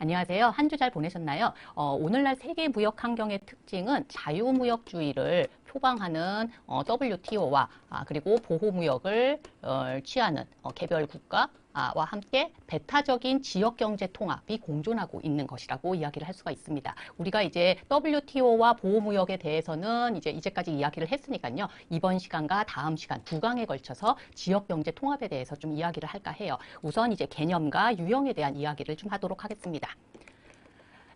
안녕하세요. 한 주 잘 보내셨나요? 오늘날 세계 무역 환경의 특징은 자유무역주의를 표방하는 WTO와 그리고 보호무역을 취하는 개별 국가와 함께 배타적인 지역경제 통합이 공존하고 있는 것이라고 이야기를 할 수가 있습니다. 우리가 이제 WTO와 보호무역에 대해서는 이제까지 이야기를 했으니까요. 이번 시간과 다음 시간 두 강에 걸쳐서 지역경제 통합에 대해서 좀 이야기를 할까 해요. 우선 이제 개념과 유형에 대한 이야기를 좀 하도록 하겠습니다.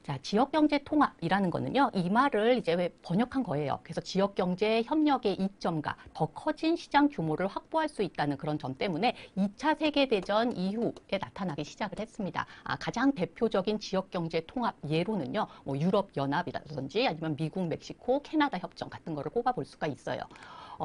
자, 지역경제 통합이라는 거는요, 이 말을 이제 번역한 거예요. 그래서 지역경제 협력의 이점과 더 커진 시장 규모를 확보할 수 있다는 그런 점 때문에 2차 세계대전 이후에 나타나기 시작을 했습니다. 가장 대표적인 지역경제 통합 예로는요, 뭐 유럽연합이라든지 아니면 미국, 멕시코, 캐나다 협정 같은 거를 꼽아볼 수가 있어요.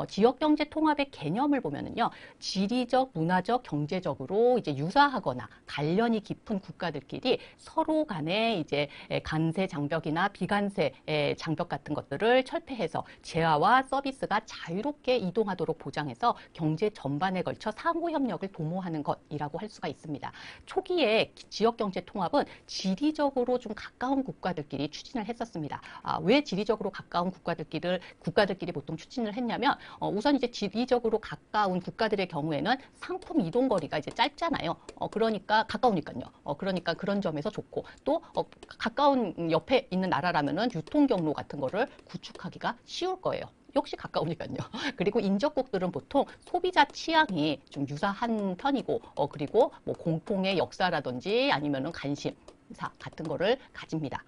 지역경제 통합의 개념을 보면은요, 지리적, 문화적, 경제적으로 이제 유사하거나 관련이 깊은 국가들끼리 서로 간에 이제 간세 장벽이나 비간세 장벽 같은 것들을 철폐해서 재화와 서비스가 자유롭게 이동하도록 보장해서 경제 전반에 걸쳐 상호 협력을 도모하는 것이라고 할 수가 있습니다. 초기에 지역경제 통합은 지리적으로 좀 가까운 국가들끼리 추진을 했었습니다. 왜 지리적으로 가까운 국가들끼리 보통 추진을 했냐면 우선 이제 지리적으로 가까운 국가들의 경우에는 상품 이동 거리가 이제 짧잖아요. 그러니까 가까우니까요. 그러니까 그런 점에서 좋고 또 가까운 옆에 있는 나라라면은 유통 경로 같은 거를 구축하기가 쉬울 거예요. 역시 가까우니까요. 그리고 인접국들은 보통 소비자 취향이 좀 유사한 편이고, 그리고 뭐 공통의 역사라든지 아니면은 관심사 같은 거를 가집니다.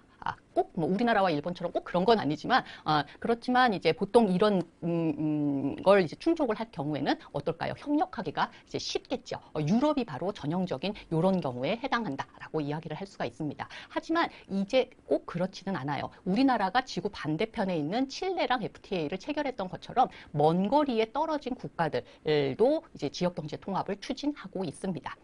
꼭 뭐 우리나라와 일본처럼 꼭 그런 건 아니지만 그렇지만 이제 보통 이런 걸 이제 충족을 할 경우에는 어떨까요? 협력하기가 이제 쉽겠죠. 유럽이 바로 전형적인 이런 경우에 해당한다라고 이야기를 할 수가 있습니다. 하지만 이제 꼭 그렇지는 않아요. 우리나라가 지구 반대편에 있는 칠레랑 FTA를 체결했던 것처럼 먼 거리에 떨어진 국가들도 이제 지역경제 통합을 추진하고 있습니다.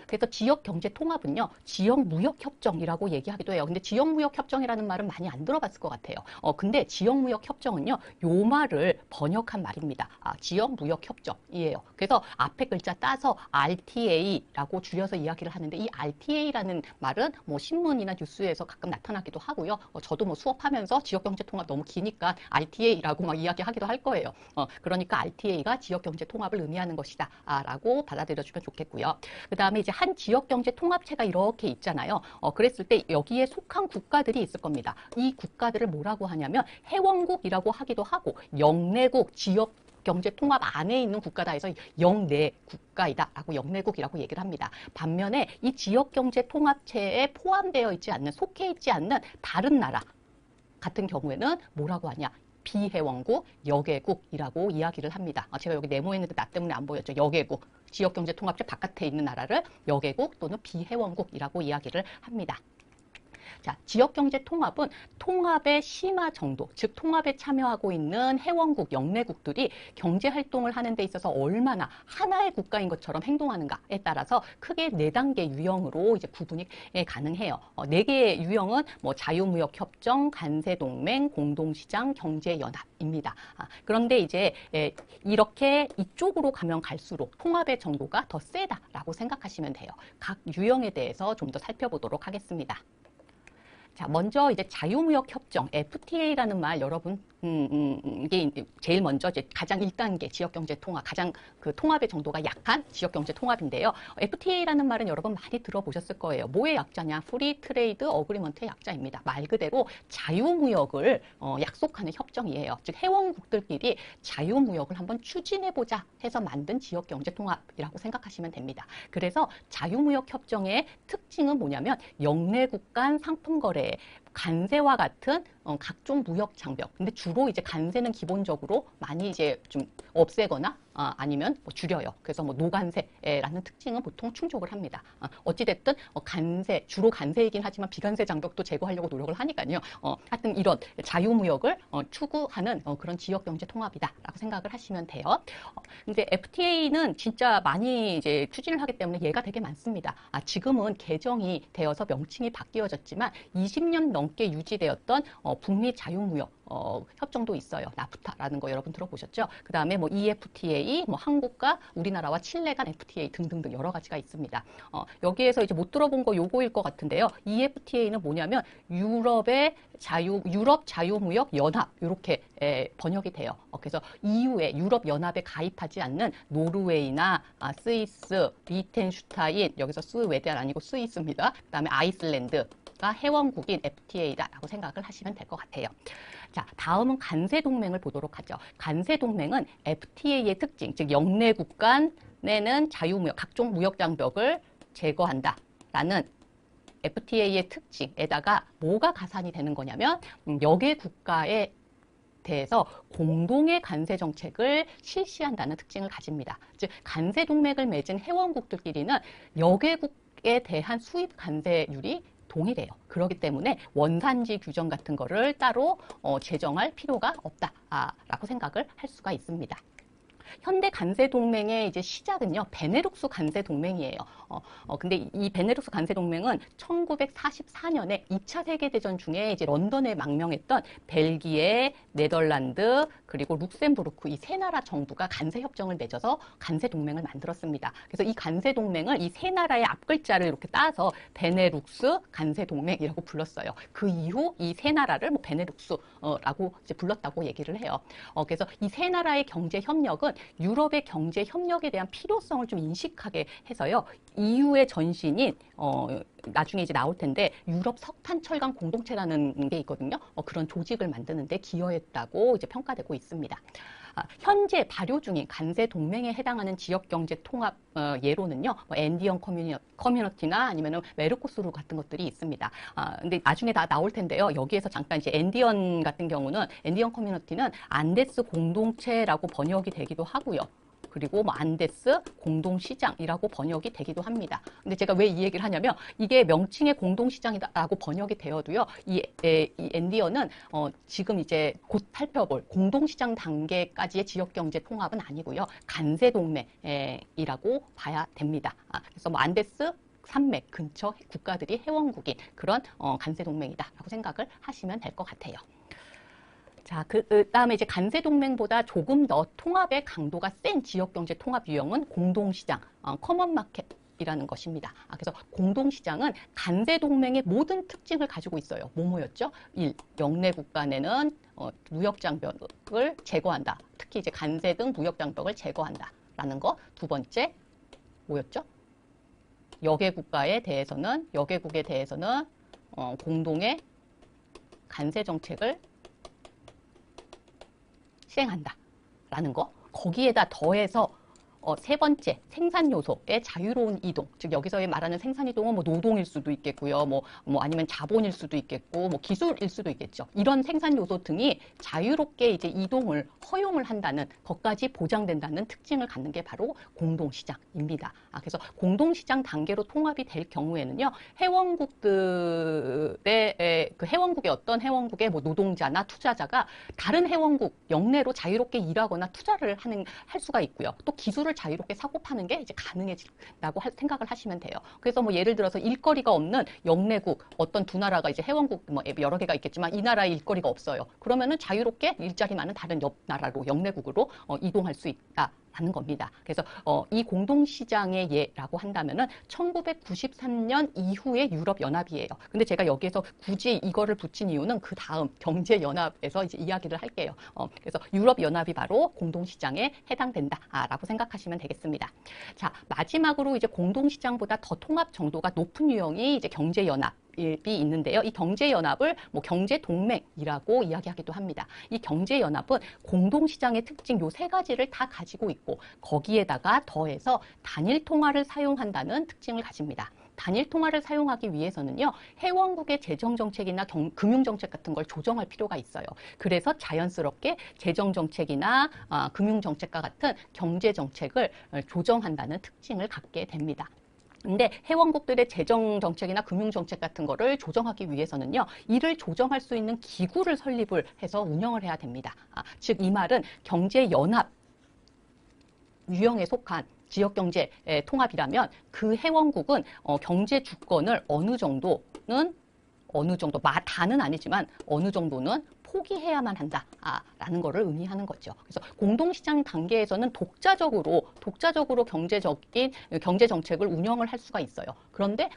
그래서 지역경제 통합은요, 지역무역협정이라고 얘기하기도 해요. 근데 지역무역협정이라는 말은 많이 안 들어봤을 것 같아요. 근데 지역무역협정은요, 요 말을 번역한 말입니다. 지역무역협정이에요. 그래서 앞에 글자 따서 RTA라고 줄여서 이야기를 하는데 이 RTA라는 말은 뭐 신문이나 뉴스에서 가끔 나타나기도 하고요. 저도 뭐 수업하면서 지역경제 통합 너무 기니까 RTA라고 막 이야기하기도 할 거예요. 그러니까 RTA가 지역경제 통합을 의미하는 것이다 라고 받아들여주면 좋겠고요. 그 다음에 이제 한 지역경제 통합체가 이렇게 있잖아요. 그랬을 때 여기에 속한 국가들이 있을 겁니다. 이 국가들을 뭐라고 하냐면 회원국이라고 하기도 하고 영내국, 지역경제 통합 안에 있는 국가다 해서 영내 국가이다라고 영내국이라고 얘기를 합니다. 반면에 이 지역경제 통합체에 포함되어 있지 않는, 속해 있지 않는 다른 나라 같은 경우에는 뭐라고 하냐? 비회원국, 여개국이라고 이야기를 합니다. 제가 여기 네모했는데 나 때문에 안 보였죠. 여개국, 지역경제 통합체 바깥에 있는 나라를 여개국 또는 비회원국이라고 이야기를 합니다. 자, 지역경제 통합은 통합의 심화 정도, 즉 통합에 참여하고 있는 회원국, 영내국들이 경제활동을 하는 데 있어서 얼마나 하나의 국가인 것처럼 행동하는가에 따라서 크게 4단계 유형으로 이제 구분이 가능해요. 4개의 유형은 뭐 자유무역협정, 간세동맹, 공동시장, 경제연합입니다. 그런데 이제 이렇게 이쪽으로 가면 갈수록 통합의 정도가 더 세다라고 생각하시면 돼요. 각 유형에 대해서 좀 더 살펴보도록 하겠습니다. 자, 먼저 이제 자유무역협정, FTA라는 말 여러분, 이게 제일 먼저 이제 가장 1단계 지역경제 통합, 가장 그 통합의 정도가 약한 지역경제 통합인데요. FTA라는 말은 여러분 많이 들어보셨을 거예요. 뭐의 약자냐? 프리 트레이드 어그리먼트의 약자입니다. 말 그대로 자유무역을 약속하는 협정이에요. 즉 회원국들끼리 자유무역을 한번 추진해보자 해서 만든 지역경제 통합이라고 생각하시면 됩니다. 그래서 자유무역협정의 특징은 뭐냐면 영내국 간 상품거래, 간세와 같은 각종 무역 장벽. 근데 주로 이제 간세는 기본적으로 많이 이제 좀 없애거나 아니면 뭐 줄여요. 그래서 뭐 노간세라는 특징은 보통 충족을 합니다. 어찌됐든 간세, 주로 간세이긴 하지만 비간세 장벽도 제거하려고 노력을 하니까요. 하여튼 이런 자유무역을 추구하는 그런 지역경제 통합이다라고 생각을 하시면 돼요. 근데 FTA는 진짜 많이 이제 추진을 하기 때문에 얘가 되게 많습니다. 지금은 개정이 되어서 명칭이 바뀌어졌지만 20년 넘게 유지되었던 북미 자유무역 협정도 있어요. 나프타라는 거 여러분 들어보셨죠? 그 다음에 뭐 EFTA, 뭐 한국과 우리나라와 칠레 간 FTA 등등등 여러 가지가 있습니다. 여기에서 이제 못 들어본 거 요거일 것 같은데요. EFTA는 뭐냐면 유럽 자유무역 연합 이렇게 번역이 돼요. 그래서 EU에 유럽 연합에 가입하지 않는 노르웨이나 스위스, 리텐슈타인 여기서 스웨덴 아니고 스위스입니다. 그 다음에 아이슬란드가 회원국인 FTA다라고 생각을 하시면 될 것 같아요. 자, 다음은 간세동맹을 보도록 하죠. 간세동맹은 FTA의 특징, 즉 영내국 간에는 자유무역, 각종 무역 장벽을 제거한다라는 FTA의 특징에다가 뭐가 가산이 되는 거냐면 여개 국가에 대해서 공동의 간세 정책을 실시한다는 특징을 가집니다. 즉 간세 동맹을 맺은 회원국들끼리는 여개국에 대한 수입 관세율이 동일해요. 그렇기 때문에 원산지 규정 같은 거를 따로 제정할 필요가 없다라고 생각을 할 수가 있습니다. 현대 간세 동맹의 이제 시작은요, 베네룩스 간세 동맹이에요. 근데 이 베네룩스 간세 동맹은 1944년에 2차 세계대전 중에 이제 런던에 망명했던 벨기에, 네덜란드, 그리고 룩셈부르크 이 세 나라 정부가 간세 협정을 맺어서 간세 동맹을 만들었습니다. 그래서 이 간세 동맹을 이 세 나라의 앞글자를 이렇게 따서 베네룩스 간세 동맹이라고 불렀어요. 그 이후 이 세 나라를 뭐 베네룩스라고 이제 불렀다고 얘기를 해요. 그래서 이 세 나라의 경제 협력은 유럽의 경제 협력에 대한 필요성을 좀 인식하게 해서요. EU의 전신인 나중에 이제 나올 텐데 유럽 석탄 철강 공동체라는 게 있거든요. 그런 조직을 만드는데 기여했다고 이제 평가되고 있습니다. 현재 발효 중인 간세 동맹에 해당하는 지역 경제 통합 예로는요, 뭐 엔디언 커뮤니티나 아니면은 메르코스루 같은 것들이 있습니다. 근데 나중에 다 나올 텐데요. 여기에서 잠깐 이제 엔디언 같은 경우는 엔디언 커뮤니티는 안데스 공동체라고 번역이 되기도 하고요. 그리고 뭐 안데스 공동시장이라고 번역이 되기도 합니다. 근데 제가 왜 이 얘기를 하냐면 이게 명칭의 공동시장이라고 번역이 되어도요. 이 엔디어는 지금 이제 곧 살펴볼 공동시장 단계까지의 지역경제 통합은 아니고요. 간세동맹이라고 봐야 됩니다. 그래서 뭐 안데스 산맥 근처 국가들이 회원국인 그런 간세동맹이다라고 생각을 하시면 될 것 같아요. 자, 다음에 이제 간세동맹보다 조금 더 통합의 강도가 센 지역경제 통합 유형은 공동시장, 커먼마켓이라는 것입니다. 그래서 공동시장은 간세동맹의 모든 특징을 가지고 있어요. 뭐였죠? 1. 영내국 간에는 무역장벽을 제거한다. 특히 이제 간세 등 무역장벽을 제거한다라는 거. 두 번째, 뭐였죠? 여개국에 대해서는 공동의 간세 정책을 시행한다라는 거. 거기에다 더해서 세 번째 생산 요소의 자유로운 이동. 즉 여기서 말하는 생산 이동은 뭐 노동일 수도 있겠고요. 뭐 아니면 자본일 수도 있겠고 뭐 기술일 수도 있겠죠. 이런 생산 요소 등이 자유롭게 이제 이동을 허용을 한다는 것까지 보장된다는 특징을 갖는 게 바로 공동시장입니다. 그래서 공동시장 단계로 통합이 될 경우에는요. 회원국들의 그 회원국의 어떤 회원국의 뭐 노동자나 투자자가 다른 회원국 영내로 자유롭게 일하거나 투자를 할 수가 있고요. 또 기술을 자유롭게 사고 파는 게 이제 가능해진다고 생각을 하시면 돼요. 그래서 뭐 예를 들어서 일거리가 없는 영내국 어떤 두 나라가 이제 회원국 뭐 여러 개가 있겠지만 이 나라에 일거리가 없어요. 그러면은 자유롭게 일자리 많은 다른 옆 나라로 영내국으로 이동할 수 있다. 라는 겁니다. 그래서 이 공동시장의 예라고 한다면은 1993년 이후의 유럽연합이에요. 근데 제가 여기에서 굳이 이거를 붙인 이유는 그 다음 경제연합에서 이제 이야기를 할게요. 그래서 유럽연합이 바로 공동시장에 해당된다라고 생각하시면 되겠습니다. 자, 마지막으로 이제 공동시장보다 더 통합 정도가 높은 유형이 이제 경제연합. 이 있는데요. 이 경제연합을 뭐 경제동맹이라고 이야기하기도 합니다. 이 경제연합은 공동시장의 특징 요 세 가지를 다 가지고 있고 거기에다가 더해서 단일통화를 사용한다는 특징을 가집니다. 단일통화를 사용하기 위해서는요. 회원국의 재정정책이나 금융정책 같은 걸 조정할 필요가 있어요. 그래서 자연스럽게 재정정책이나 금융정책과 같은 경제정책을 조정한다는 특징을 갖게 됩니다. 근데 회원국들의 재정 정책이나 금융 정책 같은 거를 조정하기 위해서는요. 이를 조정할 수 있는 기구를 설립을 해서 운영을 해야 됩니다. 즉 이 말은 경제 연합 유형에 속한 지역경제 통합이라면 그 회원국은 경제 주권을 어느 정도 다는 아니지만 어느 정도는 포기해야만 한다라는 것을 의미하는 거죠. 그래서 공동시장 단계에서는 독자적으로 경제 정책을 운영을 할 수가 있어요. 그런데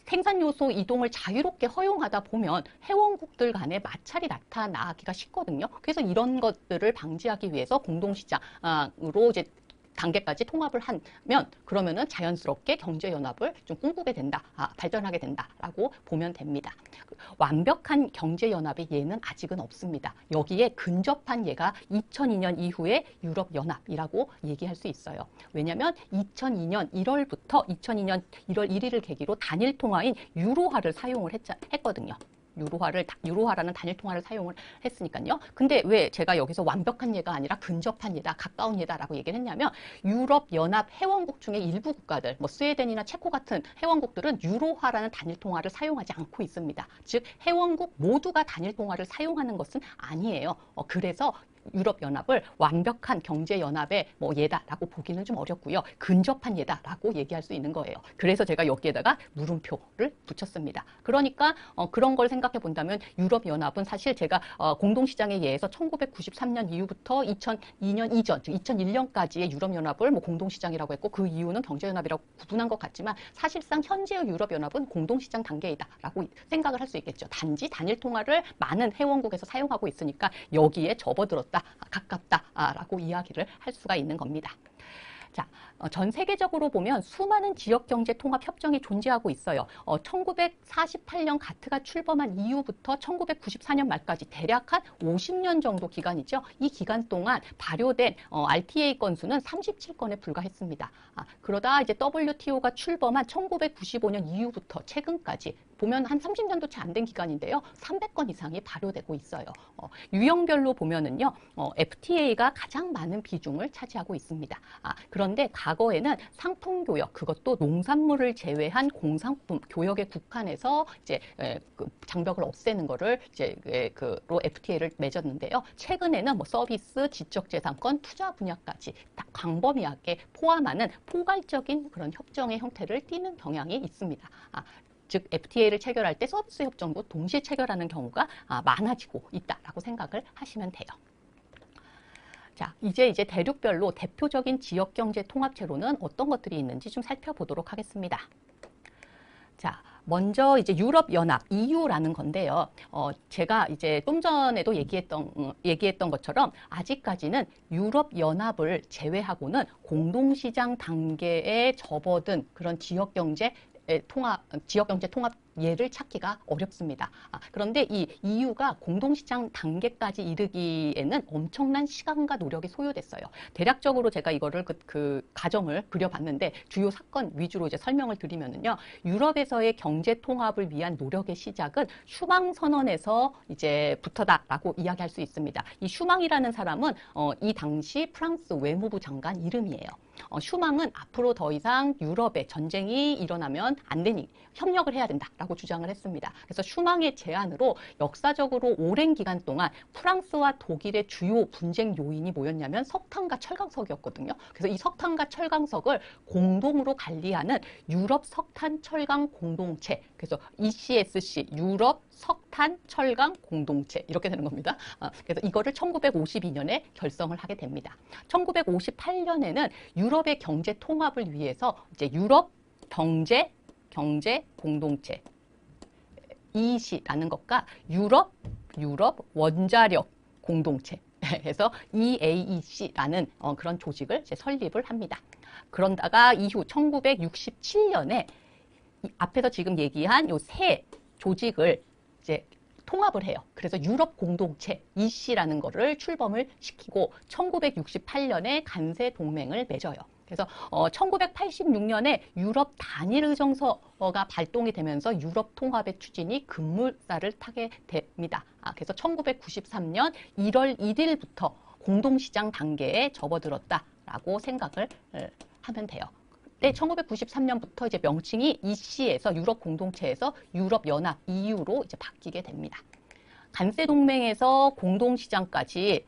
생산 요소 이동을 자유롭게 허용하다 보면 회원국들 간에 마찰이 나타나기가 쉽거든요. 그래서 이런 것들을 방지하기 위해서 공동시장으로 이제 단계까지 통합을 하면 그러면은 자연스럽게 경제연합을 좀 꿈꾸게 된다, 발전하게 된다라고 보면 됩니다. 완벽한 경제연합의 예는 아직은 없습니다. 여기에 근접한 예가 2002년 이후의 유럽연합이라고 얘기할 수 있어요. 왜냐하면 2002년 1월부터 2002년 1월 1일을 계기로 단일 통화인 유로화를 사용을 했거든요. 유로화라는 단일 통화를 사용을 했으니까요. 근데 왜 제가 여기서 완벽한 예가 아니라 근접한 예다, 가까운 예다라고 얘기를 했냐면 유럽연합 회원국 중에 일부 국가들, 뭐 스웨덴이나 체코 같은 회원국들은 유로화라는 단일 통화를 사용하지 않고 있습니다. 즉 회원국 모두가 단일 통화를 사용하는 것은 아니에요. 그래서 유럽연합을 완벽한 경제연합의 뭐 예다라고 보기는 좀 어렵고요. 근접한 예다라고 얘기할 수 있는 거예요. 그래서 제가 여기에다가 물음표를 붙였습니다. 그러니까 그런 걸 생각해 본다면 유럽연합은 사실 제가 공동시장의 예에서 1993년 이후부터 2002년 이전, 즉 2001년까지의 유럽연합을 뭐 공동시장이라고 했고 그 이후는 경제연합이라고 구분한 것 같지만 사실상 현재의 유럽연합은 공동시장 단계이다라고 생각을 할 수 있겠죠. 단지 단일 통화를 많은 회원국에서 사용하고 있으니까 여기에 접어들었다. 가깝다라고 이야기를 할 수가 있는 겁니다. 자, 전 세계적으로 보면 수많은 지역경제통합협정이 존재하고 있어요. 1948년 가트가 출범한 이후부터 1994년 말까지 대략 한 50년 정도 기간이죠. 이 기간 동안 발효된 RTA 건수는 37건에 불과했습니다. 그러다 이제 WTO가 출범한 1995년 이후부터 최근까지 보면 한 30년도 채 안 된 기간인데요. 300건 이상이 발효되고 있어요. 유형별로 보면은요, FTA가 가장 많은 비중을 차지하고 있습니다. 그런데 과거에는 상품교역, 그것도 농산물을 제외한 공산품 교역에 국한해서 이제 장벽을 없애는 거를 이제 그로 FTA를 맺었는데요. 최근에는 뭐 서비스, 지적재산권, 투자 분야까지 다 광범위하게 포함하는 포괄적인 그런 협정의 형태를 띠는 경향이 있습니다. 즉 FTA를 체결할 때 서비스 협정도 동시에 체결하는 경우가 많아지고 있다라고 생각을 하시면 돼요. 자, 이제 대륙별로 대표적인 지역경제 통합체로는 어떤 것들이 있는지 좀 살펴보도록 하겠습니다. 자, 먼저 이제 유럽연합, EU라는 건데요. 제가 이제 좀 전에도 얘기했던 것처럼 아직까지는 유럽연합을 제외하고는 공동시장 단계에 접어든 그런 지역경제 통합 예를 찾기가 어렵습니다. 그런데 이 EU가 공동시장 단계까지 이르기에는 엄청난 시간과 노력이 소요됐어요. 대략적으로 제가 이거를 그 가정을 그려봤는데 주요 사건 위주로 이제 설명을 드리면은요. 유럽에서의 경제 통합을 위한 노력의 시작은 슈망 선언에서 이제 부터다라고 이야기할 수 있습니다. 이 슈망이라는 사람은 이 당시 프랑스 외무부 장관 이름이에요. 슈망은 앞으로 더 이상 유럽에 전쟁이 일어나면 안 되니 협력을 해야 된다라고 주장을 했습니다. 그래서 슈망의 제안으로 역사적으로 오랜 기간 동안 프랑스와 독일의 주요 분쟁 요인이 뭐였냐면 석탄과 철강석이었거든요. 그래서 이 석탄과 철강석을 공동으로 관리하는 유럽 석탄 철강 공동체, 그래서 ECSC, 유럽 석탄 철강 공동체 이렇게 되는 겁니다. 그래서 이거를 1952년에 결성을 하게 됩니다. 1958년에는 유럽의 경제 통합을 위해서 이제 유럽 경제 공동체 EEC라는 것과 유럽 원자력 공동체 해서 EAEC라는 그런 조직을 이제 설립을 합니다. 그런다가 이후 1967년에 앞에서 지금 얘기한 요 세 조직을 이제 통합을 해요. 그래서 유럽 공동체 EC라는 거를 출범을 시키고 1968년에 간세 동맹을 맺어요. 그래서 1986년에 유럽 단일의정서가 발동이 되면서 유럽 통합의 추진이 급물살을 타게 됩니다. 그래서 1993년 1월 1일부터 공동시장 단계에 접어들었다라고 생각을 하면 돼요. 네, 1993년부터 이제 명칭이 EC에서 유럽 공동체에서 유럽 연합 EU로 이제 바뀌게 됩니다. 간세 동맹에서 공동시장까지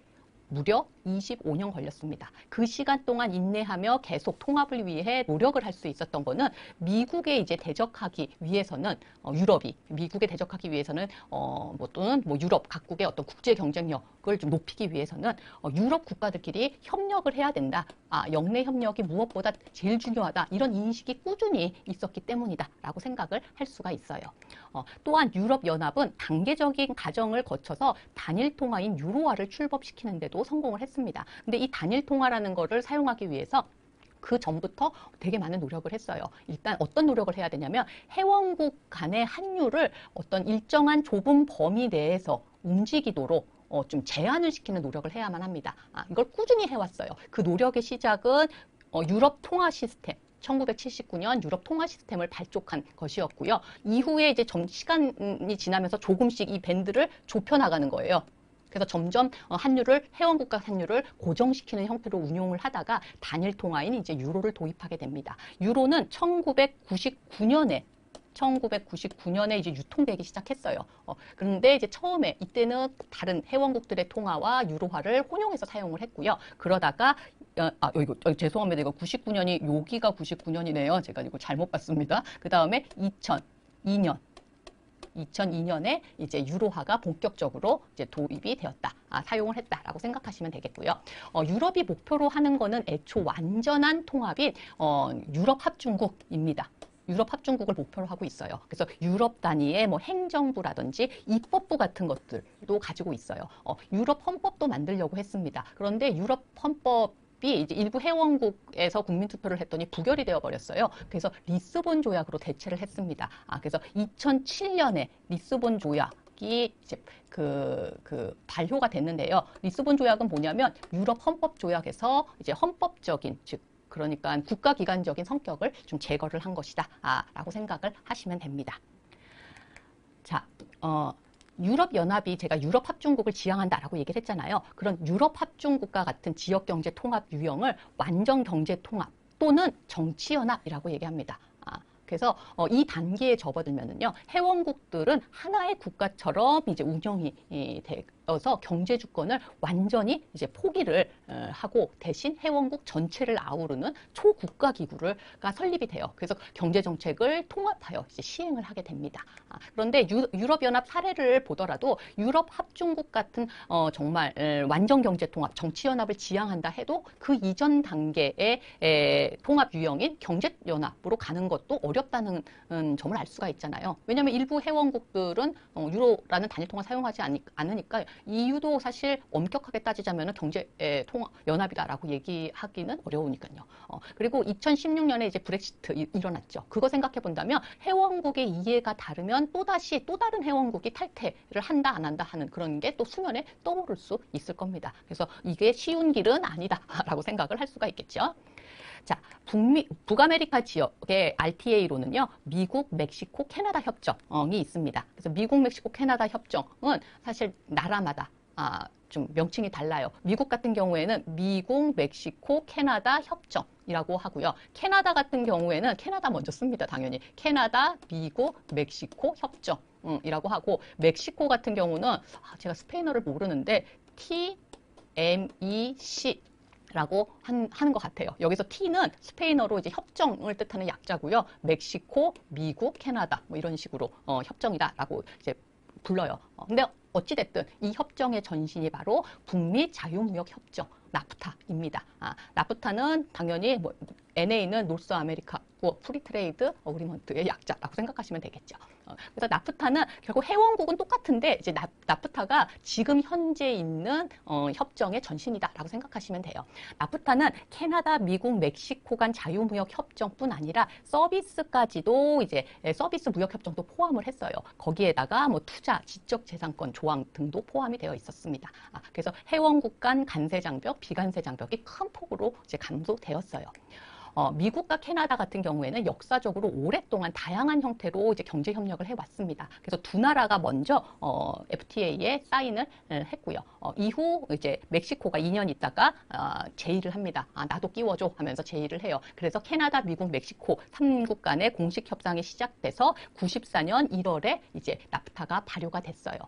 무려 25년 걸렸습니다. 그 시간 동안 인내하며 계속 통합을 위해 노력을 할 수 있었던 거는 미국에 이제 대적하기 위해서는 유럽이 미국에 대적하기 위해서는 또는 유럽 각국의 어떤 국제 경쟁력을 좀 높이기 위해서는 유럽 국가들끼리 협력을 해야 된다. 영내 협력이 무엇보다 제일 중요하다. 이런 인식이 꾸준히 있었기 때문이다라고 생각을 할 수가 있어요. 또한 유럽연합은 단계적인 과정을 거쳐서 단일 통화인 유로화를 출범시키는데도 성공을 했습니다. 근데 이 단일 통화라는 거를 사용하기 위해서 그 전부터 되게 많은 노력을 했어요. 일단 어떤 노력을 해야 되냐면 회원국 간의 환율을 어떤 일정한 좁은 범위 내에서 움직이도록 좀 제한을 시키는 노력을 해야만 합니다. 이걸 꾸준히 해왔어요. 그 노력의 시작은 유럽 통화 시스템. 1979년 유럽 통화 시스템을 발족한 것이었고요. 이후에 이제 시간이 지나면서 조금씩 이 밴드를 좁혀나가는 거예요. 그래서 점점 회원국가 환율을 고정시키는 형태로 운용을 하다가 단일 통화인 이제 유로를 도입하게 됩니다. 유로는 1999년에 이제 유통되기 시작했어요. 그런데 이제 처음에 이때는 다른 회원국들의 통화와 유로화를 혼용해서 사용을 했고요. 그러다가 이거 죄송합니다. 이거 99년이 여기가 99년이네요. 제가 이거 잘못 봤습니다. 그 다음에 2002년에 이제 유로화가 본격적으로 이제 도입이 되었다. 사용을 했다라고 생각하시면 되겠고요. 유럽이 목표로 하는 거는 애초 완전한 통합인 유럽 합중국입니다. 유럽 합중국을 목표로 하고 있어요. 그래서 유럽 단위의 행정부라든지 입법부 같은 것들도 가지고 있어요. 유럽 헌법도 만들려고 했습니다. 그런데 유럽 헌법이 이제 일부 회원국에서 국민투표를 했더니 부결이 되어 버렸어요. 그래서 리스본 조약으로 대체를 했습니다. 그래서 2007년에 리스본 조약이 이제 발효가 됐는데요. 리스본 조약은 뭐냐면 유럽 헌법 조약에서 이제 헌법적인 그러니까 국가기관적인 성격을 좀 제거를 한 것이다 라고 생각을 하시면 됩니다. 자, 유럽연합이 제가 유럽합중국을 지향한다라고 얘기를 했잖아요. 그런 유럽합중국과 같은 지역경제 통합 유형을 완전경제통합 또는 정치연합이라고 얘기합니다. 그래서 이 단계에 접어들면은요, 회원국들은 하나의 국가처럼 이제 운영이 되어서 경제 주권을 완전히 이제 포기를 하고 대신 회원국 전체를 아우르는 초국가 기구가 설립이 돼요. 그래서 경제 정책을 통합하여 이제 시행을 하게 됩니다. 그런데 유럽연합 사례를 보더라도 유럽 합중국 같은 정말 완전 경제 통합, 정치연합을 지향한다 해도 그 이전 단계의 통합 유형인 경제연합으로 가는 것도 어렵다는 점을 알 수가 있잖아요. 왜냐하면 일부 회원국들은 유로라는 단일 통화 사용하지 않으니까 EU도 사실 엄격하게 따지자면 경제 통합 연합이다라고 얘기하기는 어려우니까요. 그리고 2016년에 이제 브렉시트 일어났죠. 그거 생각해 본다면 회원국의 이해가 다르면 또 다른 회원국이 탈퇴를 한다 안 한다 하는 그런 게 또 수면에 떠오를 수 있을 겁니다. 그래서 이게 쉬운 길은 아니다라고 생각을 할 수가 있겠죠. 자, 북아메리카 지역의 RTA로는요, 미국, 멕시코, 캐나다 협정이 있습니다. 그래서 미국, 멕시코, 캐나다 협정은 사실 나라마다 좀 명칭이 달라요. 미국 같은 경우에는 미국, 멕시코, 캐나다 협정이라고 하고요. 캐나다 같은 경우에는 캐나다 먼저 씁니다. 당연히. 캐나다, 미국, 멕시코 협정이라고 하고, 멕시코 같은 경우는 제가 스페인어를 모르는데 TMEC 라고 하는 것 같아요. 여기서 T는 스페인어로 이제 협정을 뜻하는 약자고요. 멕시코, 미국, 캐나다 이런 식으로 협정이다라고 이제 불러요. 근데 어찌됐든 이 협정의 전신이 바로 북미 자유무역 협정 나프타입니다. 나프타는 당연히 NA는 노스 아메리카 프리트레이드 어그리먼트의 약자라고 생각하시면 되겠죠. 그래서 나프타는 결국 회원국은 똑같은데 이제 나프타가 지금 현재 있는 협정의 전신이다라고 생각하시면 돼요. 나프타는 캐나다, 미국, 멕시코 간 자유무역 협정뿐 아니라 서비스까지도 이제 서비스 무역 협정도 포함을 했어요. 거기에다가 투자, 지적재산권 조항 등도 포함이 되어 있었습니다. 그래서 회원국 간 관세 장벽, 비관세 장벽이 큰 폭으로 이제 감소되었어요. 미국과 캐나다 같은 경우에는 역사적으로 오랫동안 다양한 형태로 이제 경제 협력을 해왔습니다. 그래서 두 나라가 먼저 FTA에 사인을 했고요. 이후 이제 멕시코가 2년 있다가 제의를 합니다. 나도 끼워줘 하면서 제의를 해요. 그래서 캐나다, 미국, 멕시코 3국 간의 공식 협상이 시작돼서 94년 1월에 이제 나프타가 발효가 됐어요.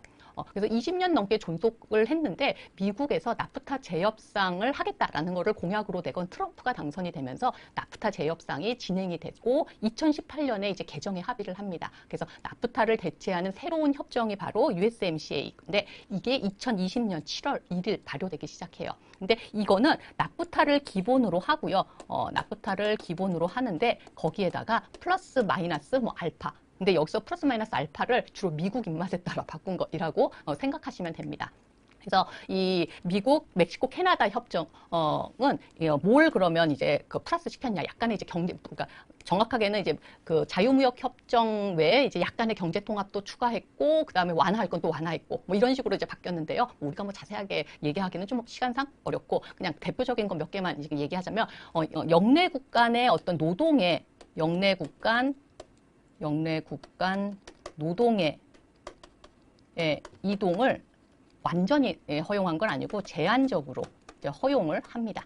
그래서 20년 넘게 존속을 했는데 미국에서 나프타 재협상을 하겠다라는 거를 공약으로 내건 트럼프가 당선이 되면서 나프타 재협상이 진행이 됐고 2018년에 이제 개정에 합의를 합니다. 그래서 나프타를 대체하는 새로운 협정이 바로 USMCA. 근데 이게 2020년 7월 1일 발효되기 시작해요. 근데 이거는 나프타를 기본으로 하고요. 나프타를 기본으로 하는데 거기에다가 플러스 마이너스 뭐 알파. 근데 여기서 플러스 마이너스 알파를 주로 미국 입맛에 따라 바꾼 것이라고 생각하시면 됩니다. 그래서 이 미국, 멕시코, 캐나다 협정은 뭘 그러면 이제 그 플러스 시켰냐? 약간의 이제 그러니까 정확하게는 이제 그 자유무역 협정 외에 이제 약간의 경제 통합도 추가했고, 그 다음에 완화할 건 또 완화했고, 뭐 이런 식으로 이제 바뀌었는데요. 우리가 뭐 자세하게 얘기하기는 좀 시간상 어렵고, 그냥 대표적인 거 몇 개만 얘기하자면, 영내국 간의 어떤 노동의 영내국 간 노동의 이동을 완전히 허용한 건 아니고 제한적으로 허용을 합니다.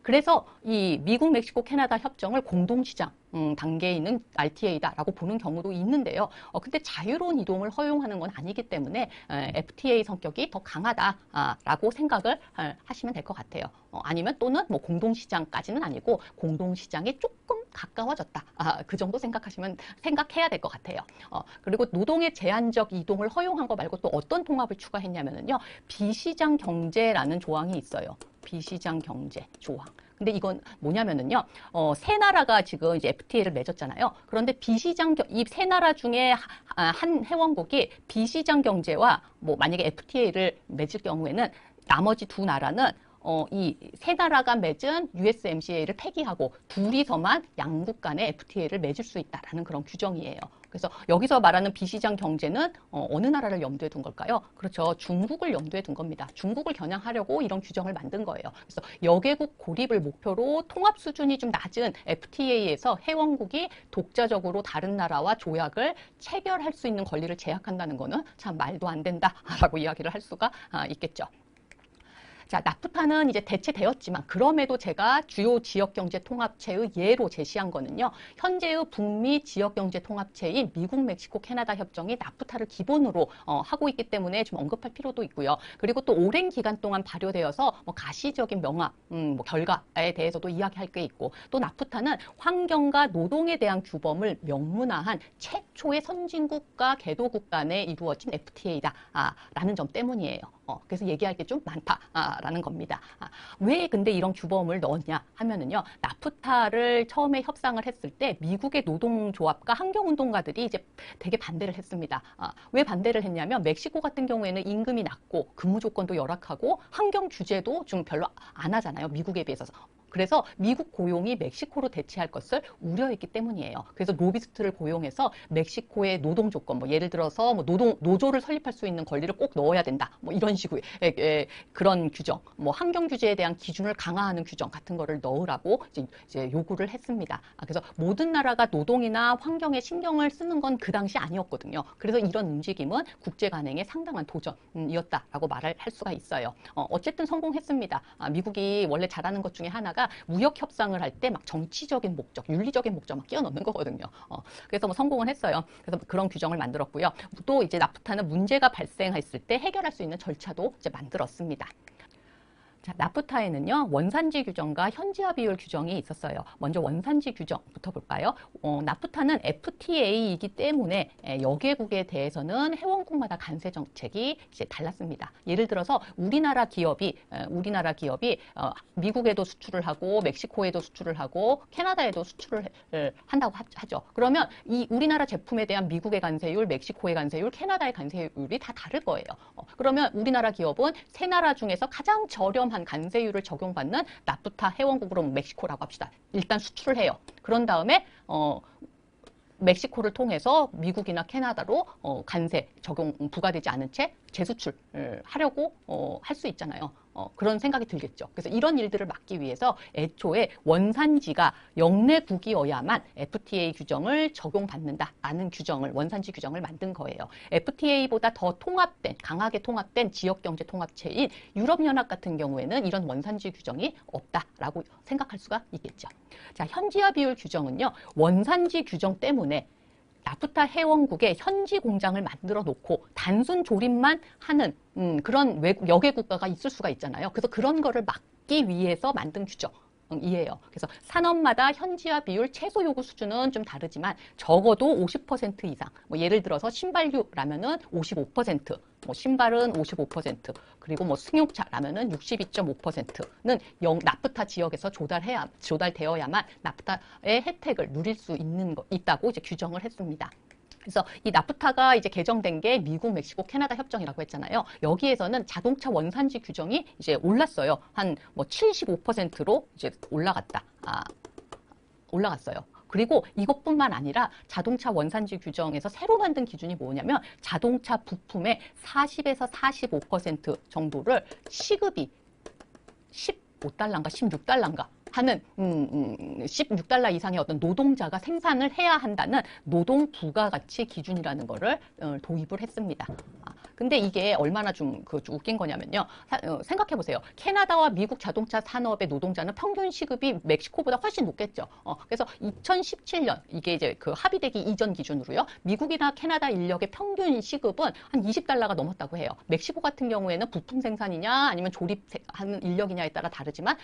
그래서 이 미국, 멕시코, 캐나다 협정을 공동시장 단계에 있는 RTA다라고 보는 경우도 있는데요. 근데 자유로운 이동을 허용하는 건 아니기 때문에 FTA 성격이 더 강하다라고 생각을 하시면 될 것 같아요. 아니면 또는 뭐 공동시장까지는 아니고 공동시장에 조금 가까워졌다. 그 정도 생각해야 될 것 같아요. 그리고 노동의 제한적 이동을 허용한 거 말고 또 어떤 통합을 추가했냐면요. 비시장 경제라는 조항이 있어요. 비시장 경제 조항. 근데 이건 뭐냐면은요, 세 나라가 지금 이제 FTA를 맺었잖아요. 그런데 이 세 나라 중에 한 회원국이 비시장 경제와 뭐 만약에 FTA를 맺을 경우에는 나머지 두 나라는 이 세 나라가 맺은 USMCA를 폐기하고 둘이서만 양국 간의 FTA를 맺을 수 있다라는 그런 규정이에요. 그래서 여기서 말하는 비시장 경제는 어느 나라를 염두에 둔 걸까요? 그렇죠. 중국을 염두에 둔 겁니다. 중국을 겨냥하려고 이런 규정을 만든 거예요. 그래서 여개국 고립을 목표로 통합 수준이 좀 낮은 FTA에서 회원국이 독자적으로 다른 나라와 조약을 체결할 수 있는 권리를 제약한다는 거는 참 말도 안 된다라고 이야기를 할 수가 있겠죠. 자, 나프타는 이제 대체되었지만 그럼에도 제가 주요 지역경제통합체의 예로 제시한 거는요. 현재의 북미 지역경제통합체인 미국, 멕시코, 캐나다 협정이 나프타를 기본으로 하고 있기 때문에 좀 언급할 필요도 있고요. 그리고 또 오랜 기간 동안 발효되어서 뭐 가시적인 명화, 뭐 결과에 대해서도 이야기할 게 있고 또 나프타는 환경과 노동에 대한 규범을 명문화한 최초의 선진국과 개도국 간에 이루어진 FTA다라는 점 때문이에요. 그래서 얘기할 게 좀 많다라는 겁니다. 왜 근데 이런 규범을 넣었냐 하면은요, 나프타를 처음에 협상을 했을 때 미국의 노동조합과 환경운동가들이 이제 되게 반대를 했습니다. 왜 반대를 했냐면 멕시코 같은 경우에는 임금이 낮고 근무 조건도 열악하고 환경 규제도 좀 별로 안 하잖아요. 미국에 비해서. 그래서 미국 고용이 멕시코로 대체할 것을 우려했기 때문이에요. 그래서 로비스트를 고용해서 멕시코의 노동 조건, 뭐 예를 들어서 뭐 노조를 설립할 수 있는 권리를 꼭 넣어야 된다. 뭐 이런 식의 그런 규정, 뭐 환경 규제에 대한 기준을 강화하는 규정 같은 거를 넣으라고 이제 요구를 했습니다. 그래서 모든 나라가 노동이나 환경에 신경을 쓰는 건 그 당시 아니었거든요. 그래서 이런 움직임은 국제 간행에 상당한 도전이었다라고 말할 수가 있어요. 어쨌든 성공했습니다. 미국이 원래 잘하는 것 중에 하나가 무역 협상을 할 때 막 정치적인 목적, 윤리적인 목적 막 끼워 넣는 거거든요. 그래서 뭐 성공을 했어요. 그래서 그런 규정을 만들었고요. 또 이제 나프타는 문제가 발생했을 때 해결할 수 있는 절차도 이제 만들었습니다. 자, 나프타에는요, 원산지 규정과 현지화 비율 규정이 있었어요. 먼저 원산지 규정부터 볼까요? 나프타는 FTA이기 때문에 여개국에 대해서는 회원국마다 관세 정책이 이제 달랐습니다. 예를 들어서 우리나라 기업이 미국에도 수출을 하고 멕시코에도 수출을 하고 캐나다에도 수출을 한다고 하죠. 그러면 이 우리나라 제품에 대한 미국의 관세율, 멕시코의 관세율, 캐나다의 관세율이 다 다를 거예요. 그러면 우리나라 기업은 세 나라 중에서 가장 저렴한 관세율을 적용받는 나프타 회원국으로 멕시코라고 합시다. 일단 수출을 해요. 그런 다음에 멕시코를 통해서 미국이나 캐나다로 관세 적용 부과되지 않은 채 재수출을 하려고 할 수 있잖아요. 그런 생각이 들겠죠. 그래서 이런 일들을 막기 위해서 애초에 원산지가 영내국이어야만 FTA 규정을 적용받는다라는 원산지 규정을 만든 거예요. FTA보다 더 강하게 통합된 지역경제 통합체인 유럽연합 같은 경우에는 이런 원산지 규정이 없다라고 생각할 수가 있겠죠. 자, 현지화 비율 규정은요, 원산지 규정 때문에 나프타 회원국에 현지 공장을 만들어 놓고 단순 조립만 하는 그런 역외 국가가 있을 수가 있잖아요. 그래서 그런 거를 막기 위해서 만든 규정이에요. 그래서 산업마다 현지화 비율 최소 요구 수준은 좀 다르지만 적어도 50% 이상. 뭐 예를 들어서 신발류라면은 55%, 뭐 신발은 55%, 그리고 뭐 승용차라면은 62.5%는 나프타 지역에서 조달되어야만 나프타의 혜택을 누릴 수 있다고 이제 규정을 했습니다. 그래서 이 나프타가 이제 개정된 게 미국, 멕시코, 캐나다 협정이라고 했잖아요. 여기에서는 자동차 원산지 규정이 이제 올랐어요. 한 뭐 75%로 이제 올라갔어요. 그리고 이것뿐만 아니라 자동차 원산지 규정에서 새로 만든 기준이 뭐냐면 자동차 부품의 40에서 45% 정도를 시급이 15달러인가 16달러인가 하는 16달러 이상의 어떤 노동자가 생산을 해야 한다는 노동 부가가치 기준이라는 거를 도입을 했습니다. 근데 이게 얼마나 좀 웃긴 거냐면요. 생각해 보세요. 캐나다와 미국 자동차 산업의 노동자는 평균 시급이 멕시코보다 훨씬 높겠죠. 그래서 2017년 이게 이제 그 합의되기 이전 기준으로요. 미국이나 캐나다 인력의 평균 시급은 한 20달러가 넘었다고 해요. 멕시코 같은 경우에는 부품 생산이냐 아니면 조립하는 인력이냐에 따라 다르지만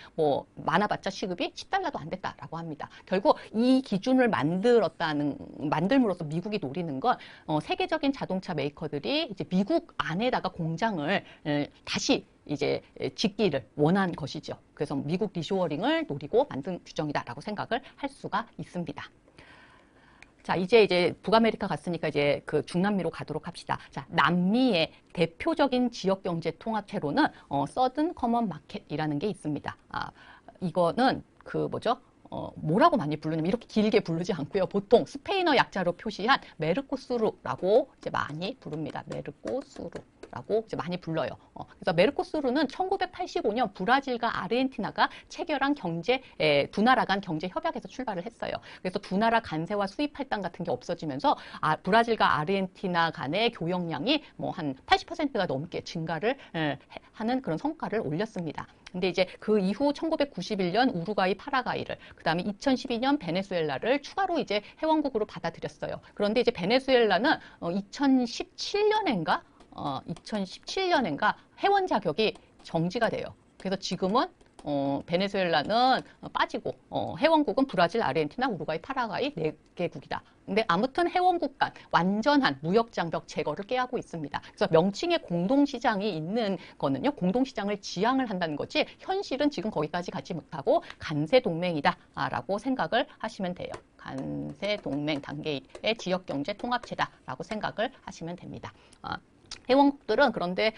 많아봤자 시급이 10달러도 안 됐다라고 합니다. 결국 이 기준을 만들므로써 미국이 노리는 건 세계적인 자동차 메이커들이 이제 미국 안에다가 공장을 다시 이제 짓기를 원한 것이죠. 그래서 미국 리쇼어링을 노리고 만든 규정이다라고 생각을 할 수가 있습니다. 자, 이제 북아메리카 갔으니까 이제 그 중남미로 가도록 합시다. 자, 남미의 대표적인 지역 경제 통합체로는 서든 커먼 마켓이라는 게 있습니다. 이거는 뭐라고 많이 부르냐면 이렇게 길게 부르지 않고요. 보통 스페인어 약자로 표시한 메르코수르라고 이제 많이 부릅니다. 메르코수르라고 이제 많이 불러요. 그래서 메르코수르는 1985년 브라질과 아르헨티나가 체결한 두 나라 간 경제 협약에서 출발을 했어요. 그래서 두 나라 간세와 수입 할당 같은 게 없어지면서 브라질과 아르헨티나 간의 교역량이 뭐 한 80%가 넘게 증가를 하는 그런 성과를 올렸습니다. 근데 이제 그 이후 1991년 우루과이, 파라과이를, 그 다음에 2012년 베네수엘라를 추가로 이제 회원국으로 받아들였어요. 그런데 이제 베네수엘라는 2017년인가 회원 자격이 정지가 돼요. 그래서 지금은 베네수엘라는 빠지고 회원국은 브라질, 아르헨티나, 우루과이, 파라과이 4개국이다. 근데 아무튼 회원국 간 완전한 무역 장벽 제거를 꾀하고 있습니다. 그래서 명칭에 공동시장이 있는 거는요. 공동시장을 지향을 한다는 거지 현실은 지금 거기까지 가지 못하고 간세동맹이다라고 생각을 하시면 돼요. 간세동맹 단계의 지역경제 통합체다라고 생각을 하시면 됩니다. 회원국들은 그런데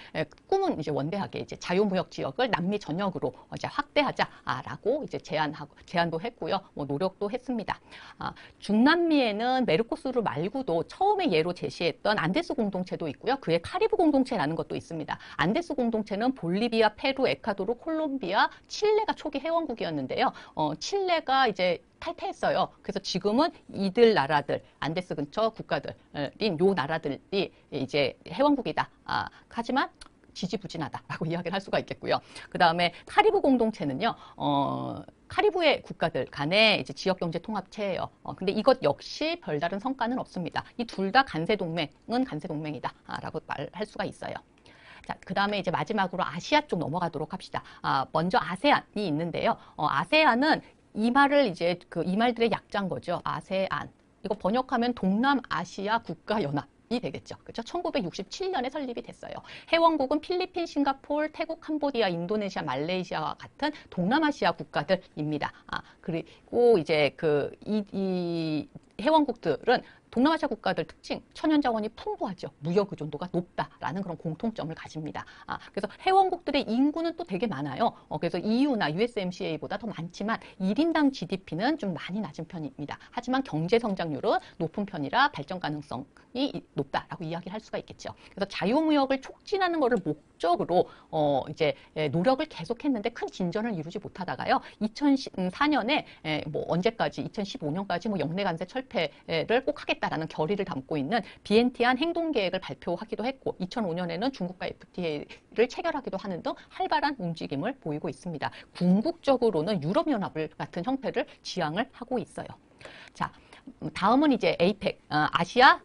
꿈은 이제 원대하게 이제 자유무역 지역을 남미 전역으로 이제 확대하자라고 이제 제안도 했고요. 뭐 노력도 했습니다. 중남미에는 메르코수르 말고도 처음에 예로 제시했던 안데스 공동체도 있고요. 그의 카리브 공동체라는 것도 있습니다. 안데스 공동체는 볼리비아, 페루, 에콰도르, 콜롬비아, 칠레가 초기 회원국이었는데요. 칠레가 이제 탈퇴했어요. 그래서 지금은 이들 나라들, 안데스 근처 국가들인 요 나라들이 이제 회원국이다. 하지만 지지부진하다라고 이야기를 할 수가 있겠고요. 그 다음에 카리브 공동체는요, 카리브의 국가들 간의 이제 지역경제 통합체예요. 근데 이것 역시 별다른 성과는 없습니다. 이 둘 다 간세동맹은 간세동맹이다라고 말할 수가 있어요. 자, 그 다음에 이제 마지막으로 아시아 쪽 넘어가도록 합시다. 먼저 아세안이 있는데요. 아세안은 이 말들의 약자인 거죠. 아세안. 이거 번역하면 동남아시아 국가연합이 되겠죠. 그렇죠? 1967년에 설립이 됐어요. 회원국은 필리핀, 싱가포르, 태국, 캄보디아, 인도네시아, 말레이시아와 같은 동남아시아 국가들입니다. 그리고 이제 이 회원국들은 동남아시아 국가들 특징, 천연자원이 풍부하죠. 무역 의존도가 높다라는 그런 공통점을 가집니다. 그래서 회원국들의 인구는 또 되게 많아요. 그래서 EU나 USMCA보다 더 많지만 1인당 GDP는 좀 많이 낮은 편입니다. 하지만 경제 성장률은 높은 편이라 발전 가능성이 높다라고 이야기를 할 수가 있겠죠. 그래서 자유무역을 촉진하는 것을 목적으로 이제 노력을 계속했는데 큰 진전을 이루지 못하다가요. 2004년에 뭐 언제까지 2015년까지 뭐 영내 관세 철폐를 꼭 하겠다라는 결의를 담고 있는 비엔티안 행동계획을 발표하기도 했고 2005년에는 중국과 FTA를 체결하기도 하는 등 활발한 움직임을 보이고 있습니다. 궁극적으로는 유럽연합을 같은 형태를 지향을 하고 있어요. 자, 다음은 이제 APEC, 아시아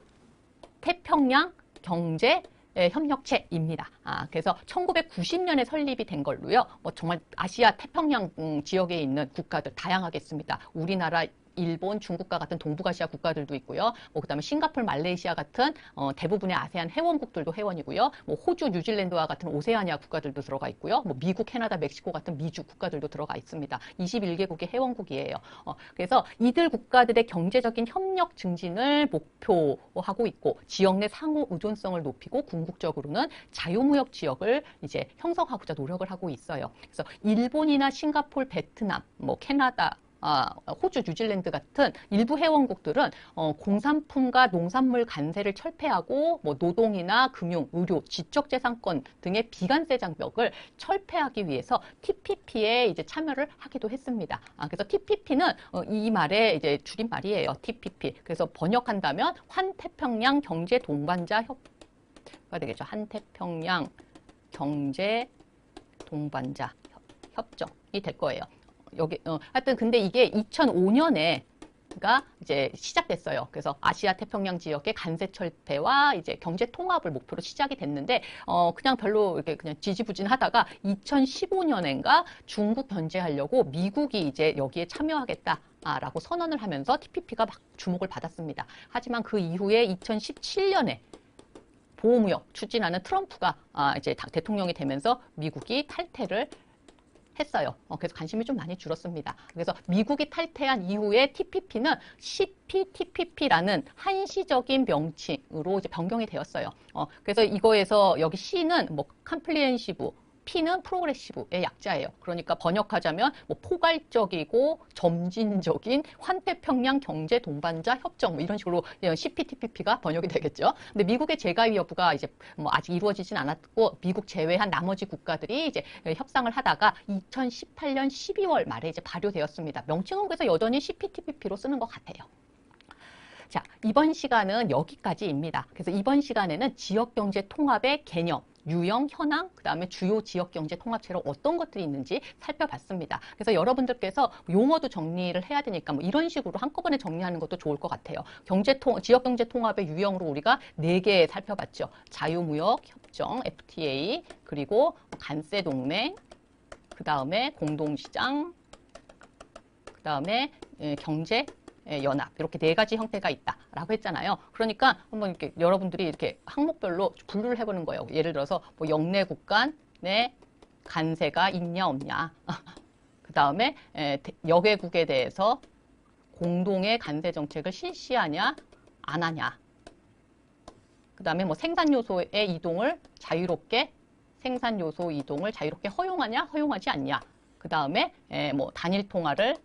태평양 경제 협력체입니다. 그래서 1990년에 설립이 된 걸로요. 정말 아시아 태평양 지역에 있는 국가들 다양하게 있습니다. 우리나라, 일본, 중국과 같은 동북아시아 국가들도 있고요. 그다음에 싱가포르, 말레이시아 같은 대부분의 아세안 회원국들도 회원이고요. 호주, 뉴질랜드와 같은 오세아니아 국가들도 들어가 있고요. 미국, 캐나다, 멕시코 같은 미주 국가들도 들어가 있습니다. 21개국의 회원국이에요. 그래서 이들 국가들의 경제적인 협력 증진을 목표하고 있고 지역 내 상호 의존성을 높이고 궁극적으로는 자유무역 지역을 이제 형성하고자 노력을 하고 있어요. 그래서 일본이나 싱가포르, 베트남, 캐나다, 호주, 뉴질랜드 같은 일부 회원국들은 공산품과 농산물 관세를 철폐하고 노동이나 금융, 의료, 지적재산권 등의 비관세 장벽을 철폐하기 위해서 TPP에 이제 참여를 하기도 했습니다. 그래서 TPP는 이 말의 이제 줄임말이에요. TPP. 그래서 번역한다면 환태평양 경제 동반자 협가 되겠죠. 환태평양 경제 동반자 협정이 될 거예요. 여기 하여튼 근데 이게 2005년에가 이제 시작됐어요. 그래서 아시아 태평양 지역의 관세 철폐와 이제 경제 통합을 목표로 시작이 됐는데 그냥 별로 이렇게 그냥 지지부진하다가 2015년인가 중국 견제하려고 미국이 이제 여기에 참여하겠다라고 선언을 하면서 TPP가 막 주목을 받았습니다. 하지만 그 이후에 2017년에 보호무역 추진하는 트럼프가 이제 대통령이 되면서 미국이 탈퇴를 했어요. 그래서 관심이 좀 많이 줄었습니다. 그래서 미국이 탈퇴한 이후에 TPP는 CPTPP라는 한시적인 명칭으로 이제 변경이 되었어요. 그래서 이거에서 여기 C는 컴플리엔시브, P는 프로그레시브의 약자예요. 그러니까 번역하자면 포괄적이고 점진적인 환태평양 경제 동반자 협정 이런 식으로 CPTPP가 번역이 되겠죠. 근데 미국의 재가입 여부가 이제 아직 이루어지진 않았고 미국 제외한 나머지 국가들이 이제 협상을 하다가 2018년 12월 말에 이제 발효되었습니다. 명칭은 그래서 여전히 CPTPP로 쓰는 것 같아요. 자, 이번 시간은 여기까지입니다. 그래서 이번 시간에는 지역경제 통합의 개념, 유형, 현황, 그 다음에 주요 지역경제 통합체로 어떤 것들이 있는지 살펴봤습니다. 그래서 여러분들께서 용어도 정리를 해야 되니까 이런 식으로 한꺼번에 정리하는 것도 좋을 것 같아요. 지역경제 통합의 유형으로 우리가 4개 살펴봤죠. 자유무역 협정, FTA, 그리고 관세동맹, 그 다음에 공동시장, 그 다음에 경제 연합 이렇게 4가지 형태가 있다라고 했잖아요. 그러니까 한번 이렇게 여러분들이 이렇게 항목별로 분류를 해보는 거예요. 예를 들어서 영내 국간의 관세가 있냐 없냐. 그 다음에 여개국에 대해서 공동의 관세 정책을 실시하냐 안 하냐. 그 다음에 생산 요소의 이동을 자유롭게 허용하냐 허용하지 않냐. 그 다음에 단일 통화를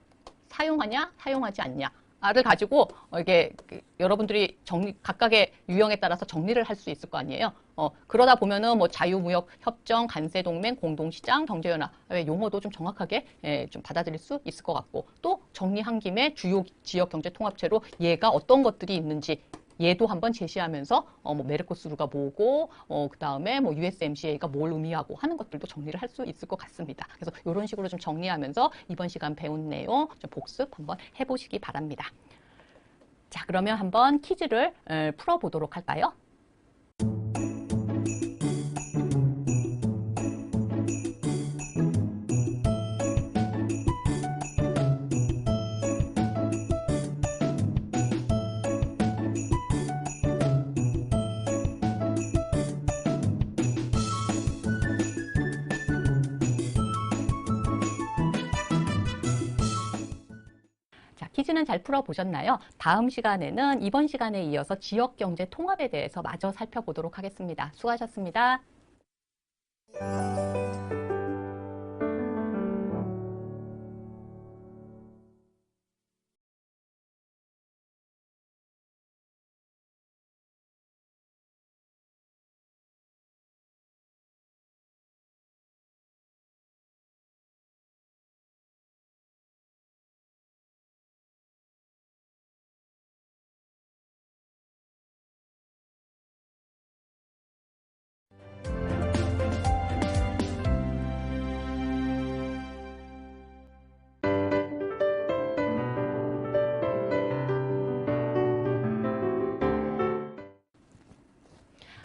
사용하냐 사용하지 않냐. 를 가지고 이게 여러분들이 각각의 유형에 따라서 정리를 할 수 있을 거 아니에요. 그러다 보면은 자유무역 협정, 관세동맹, 공동시장, 경제연합의 용어도 좀 정확하게 좀 받아들일 수 있을 것 같고 또 정리한 김에 주요 지역경제통합체로 얘가 어떤 것들이 있는지 얘도 한번 제시하면서 메르코스루가 뭐고 그 다음에 USMCA가 뭘 의미하고 하는 것들도 정리를 할 수 있을 것 같습니다. 그래서 이런 식으로 좀 정리하면서 이번 시간 배운 내용 좀 복습 한번 해보시기 바랍니다. 자, 그러면 한번 퀴즈를 풀어보도록 할까요? 퀴즈는 잘 풀어보셨나요? 다음 시간에는 이번 시간에 이어서 지역경제 통합에 대해서 마저 살펴보도록 하겠습니다. 수고하셨습니다.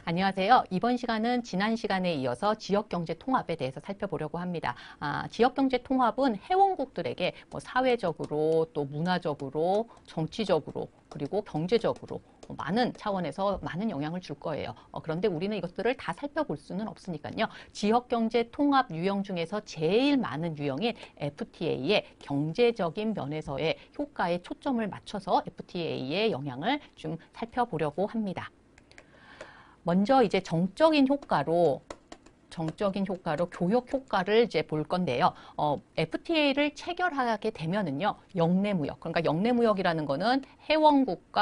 안녕하세요. 이번 시간은 지난 시간에 이어서 지역경제 통합에 대해서 살펴보려고 합니다. 지역경제 통합은 회원국들에게 뭐 사회적으로 또 문화적으로 정치적으로 그리고 경제적으로 많은 차원에서 많은 영향을 줄 거예요. 그런데 우리는 이것들을 다 살펴볼 수는 없으니까요. 지역경제 통합 유형 중에서 제일 많은 유형인 FTA의 경제적인 면에서의 효과에 초점을 맞춰서 FTA의 영향을 좀 살펴보려고 합니다. 먼저 이제 정적인 효과로 교역 효과를 이제 볼 건데요. FTA를 체결하게 되면은요, 영내무역. 그러니까 영내무역이라는 거는 회원국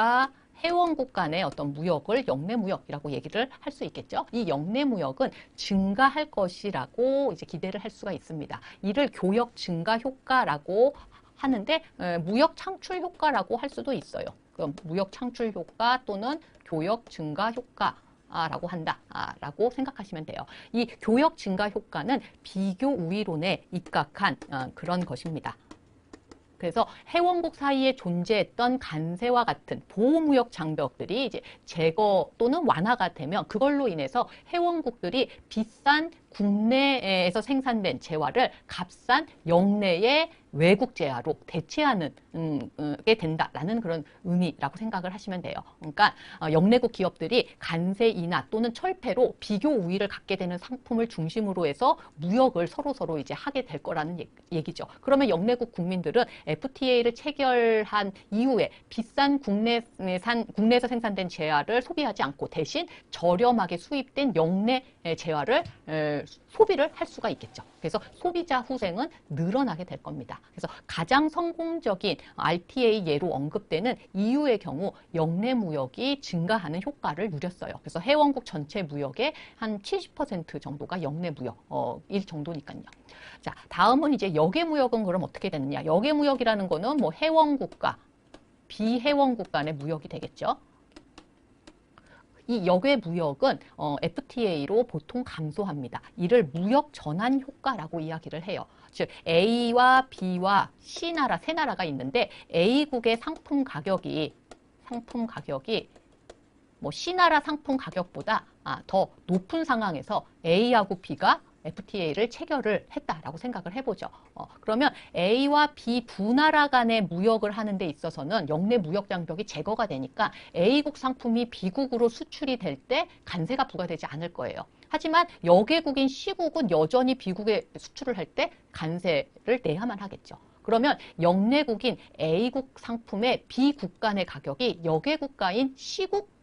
간의 어떤 무역을 영내무역이라고 얘기를 할 수 있겠죠. 이 영내무역은 증가할 것이라고 이제 기대를 할 수가 있습니다. 이를 교역 증가 효과라고 하는데, 무역 창출 효과라고 할 수도 있어요. 그럼 무역 창출 효과 또는 교역 증가 효과. 라고 한다라고 생각하시면 돼요. 이 교역 증가 효과는 비교 우위론에 입각한 그런 것입니다. 그래서 회원국 사이에 존재했던 간세와 같은 보호무역 장벽들이 이제 제거 또는 완화가 되면 그걸로 인해서 회원국들이 비싼 국내에서 생산된 재화를 값싼 영내의 외국 재화로 대체하는 게 된다라는 그런 의미라고 생각을 하시면 돼요. 그러니까 영내국 기업들이 간세 인하 또는 철폐로 비교 우위를 갖게 되는 상품을 중심으로 해서 무역을 서로 이제 하게 될 거라는 얘기죠. 그러면 영내국 국민들은 FTA를 체결한 이후에 비싼 국내에서 생산된 재화를 소비하지 않고 대신 저렴하게 수입된 영내 재화를 소비를 할 수가 있겠죠. 그래서 소비자 후생은 늘어나게 될 겁니다. 그래서 가장 성공적인 RTA 예로 언급되는 EU의 경우 영내 무역이 증가하는 효과를 누렸어요. 그래서 회원국 전체 무역의 한 70% 정도가 영내 무역일 정도니까요. 자, 다음은 이제 역외 무역은 그럼 어떻게 되느냐? 역외 무역이라는 거는 뭐 회원국과 비회원국 간의 무역이 되겠죠. 이 역외 무역은 FTA로 보통 감소합니다. 이를 무역 전환 효과라고 이야기를 해요. 즉 A와 B와 C나라 세 나라가 있는데 A국의 상품 가격이 뭐 C나라 상품 가격보다 더 높은 상황에서 A하고 B가 FTA를 체결을 했다라고 생각을 해보죠. 그러면 A와 B 두 나라 간의 무역을 하는 데 있어서는 영내 무역 장벽이 제거가 되니까 A국 상품이 B국으로 수출이 될 때 관세가 부과되지 않을 거예요. 하지만 역외국인 C국은 여전히 B국에 수출을 할 때 관세를 내야만 하겠죠. 그러면 영내국인 A국 상품의 B국 간의 가격이 역외국가인 C국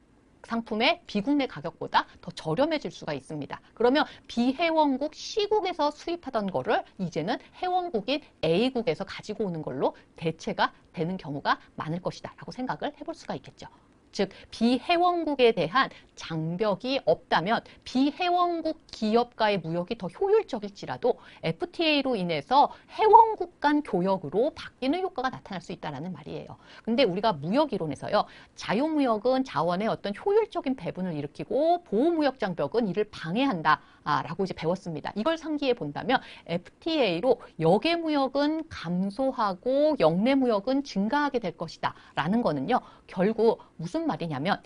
상품의 비국 내 가격보다 더 저렴해질 수가 있습니다. 그러면 비회원국 C국에서 수입하던 거를 이제는 회원국인 A국에서 가지고 오는 걸로 대체가 되는 경우가 많을 것이다 라고 생각을 해볼 수가 있겠죠. 즉 비회원국에 대한 장벽이 없다면 비회원국 기업과의 무역이 더 효율적일지라도 FTA로 인해서 회원국 간 교역으로 바뀌는 효과가 나타날 수 있다는 말이에요. 근데 우리가 무역이론에서요. 자유무역은 자원의 어떤 효율적인 배분을 일으키고 보호무역 장벽은 이를 방해한다. 라고 이제 배웠습니다. 이걸 상기해 본다면 FTA로 역외무역은 감소하고 역내무역은 증가하게 될 것이다 라는 거는요. 결국 무슨 말이냐면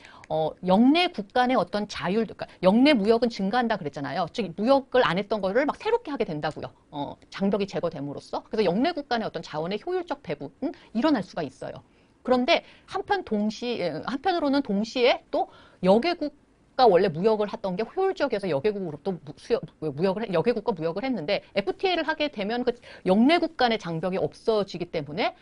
영내국 간의 어떤 자율, 그러니까 역내무역은 증가한다 그랬잖아요. 즉 무역을 안 했던 거를 막 새롭게 하게 된다고요. 장벽이 제거됨으로써. 그래서 역내국 간의 어떤 자원의 효율적 배분은 일어날 수가 있어요. 그런데 한편으로는 동시에 또 역외국 가 원래 무역을 했던 게 효율적이어서 역외국으로 또 역외국과 무역을 했는데 FTA를 하게 되면 그 역내국 간의 장벽이 없어지기 때문에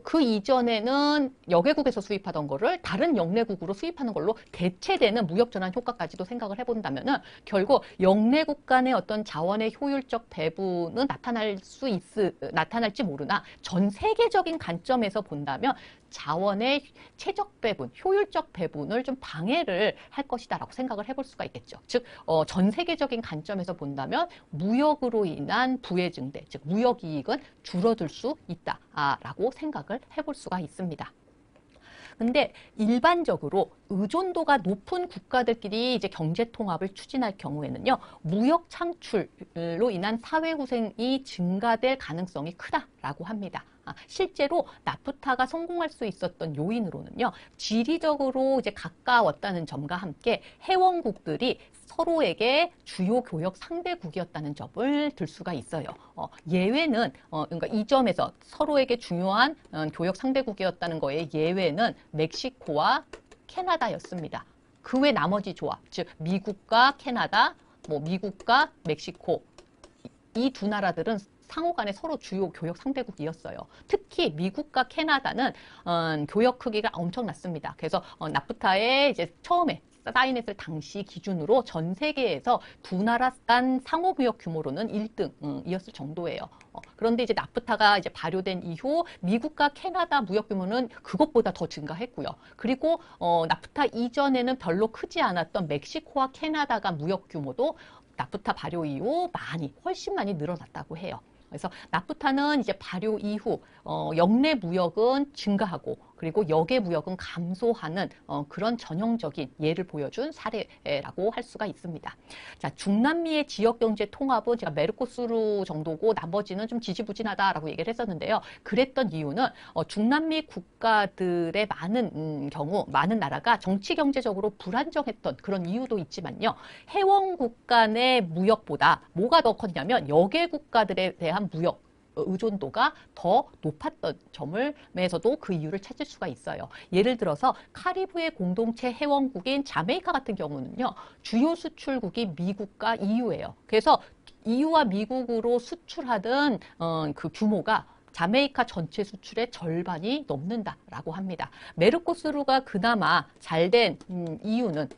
그 이전에는 역외국에서 수입하던 거를 다른 역내국으로 수입하는 걸로 대체되는 무역 전환 효과까지도 생각을 해본다면은 결국 역내국 간의 어떤 자원의 효율적 배분은 나타날지 모르나 전 세계적인 관점에서 본다면 자원의 최적 배분, 효율적 배분을 좀 방해를 할 것이다라고 생각을 해볼 수가 있겠죠. 즉, 전 세계적인 관점에서 본다면 무역으로 인한 부의 증대, 즉 무역 이익은 줄어들 수 있다라고 생각을 해볼 수가 있습니다. 근데 일반적으로 의존도가 높은 국가들끼리 이제 경제 통합을 추진할 경우에는요, 무역 창출로 인한 사회 후생이 증가될 가능성이 크다라고 합니다. 실제로 나프타가 성공할 수 있었던 요인으로는요, 지리적으로 이제 가까웠다는 점과 함께 회원국들이 서로에게 주요 교역 상대국이었다는 점을 들 수가 있어요. 예외는 그러니까 이 점에서 서로에게 중요한 교역 상대국이었다는 거에 예외는 멕시코와 캐나다였습니다. 그 외 나머지 조합, 즉 미국과 캐나다, 미국과 멕시코 이 두 나라들은 상호 간에 서로 주요 교역 상대국이었어요. 특히 미국과 캐나다는 교역 크기가 엄청났습니다. 그래서 나프타에 이제 처음에 사인했을 당시 기준으로 전 세계에서 두 나라 간 상호 무역 규모로는 1등이었을 정도예요. 그런데 이제 나프타가 이제 발효된 이후 미국과 캐나다 무역 규모는 그것보다 더 증가했고요. 그리고 나프타 이전에는 별로 크지 않았던 멕시코와 캐나다가 무역 규모도 나프타 발효 이후 훨씬 많이 늘어났다고 해요. 그래서 나프타는 이제 발효 이후 역내 무역은 증가하고 그리고 역외 무역은 감소하는 그런 전형적인 예를 보여준 사례라고 할 수가 있습니다. 자, 중남미의 지역경제 통합은 제가 메르코스루 정도고 나머지는 좀 지지부진하다라고 얘기를 했었는데요. 그랬던 이유는 중남미 국가들의 많은 나라가 정치 경제적으로 불안정했던 그런 이유도 있지만요. 회원국 간의 무역보다 뭐가 더 컸냐면 역외 국가들에 대한 무역 의존도가 더 높았던 점에서도 그 이유를 찾을 수가 있어요. 예를 들어서 카리브해 공동체 회원국인 자메이카 같은 경우는요. 주요 수출국이 미국과 EU예요. 그래서 EU와 미국으로 수출하던 그 규모가 자메이카 전체 수출의 절반이 넘는다라고 합니다. 메르코스루가 그나마 잘된 이유는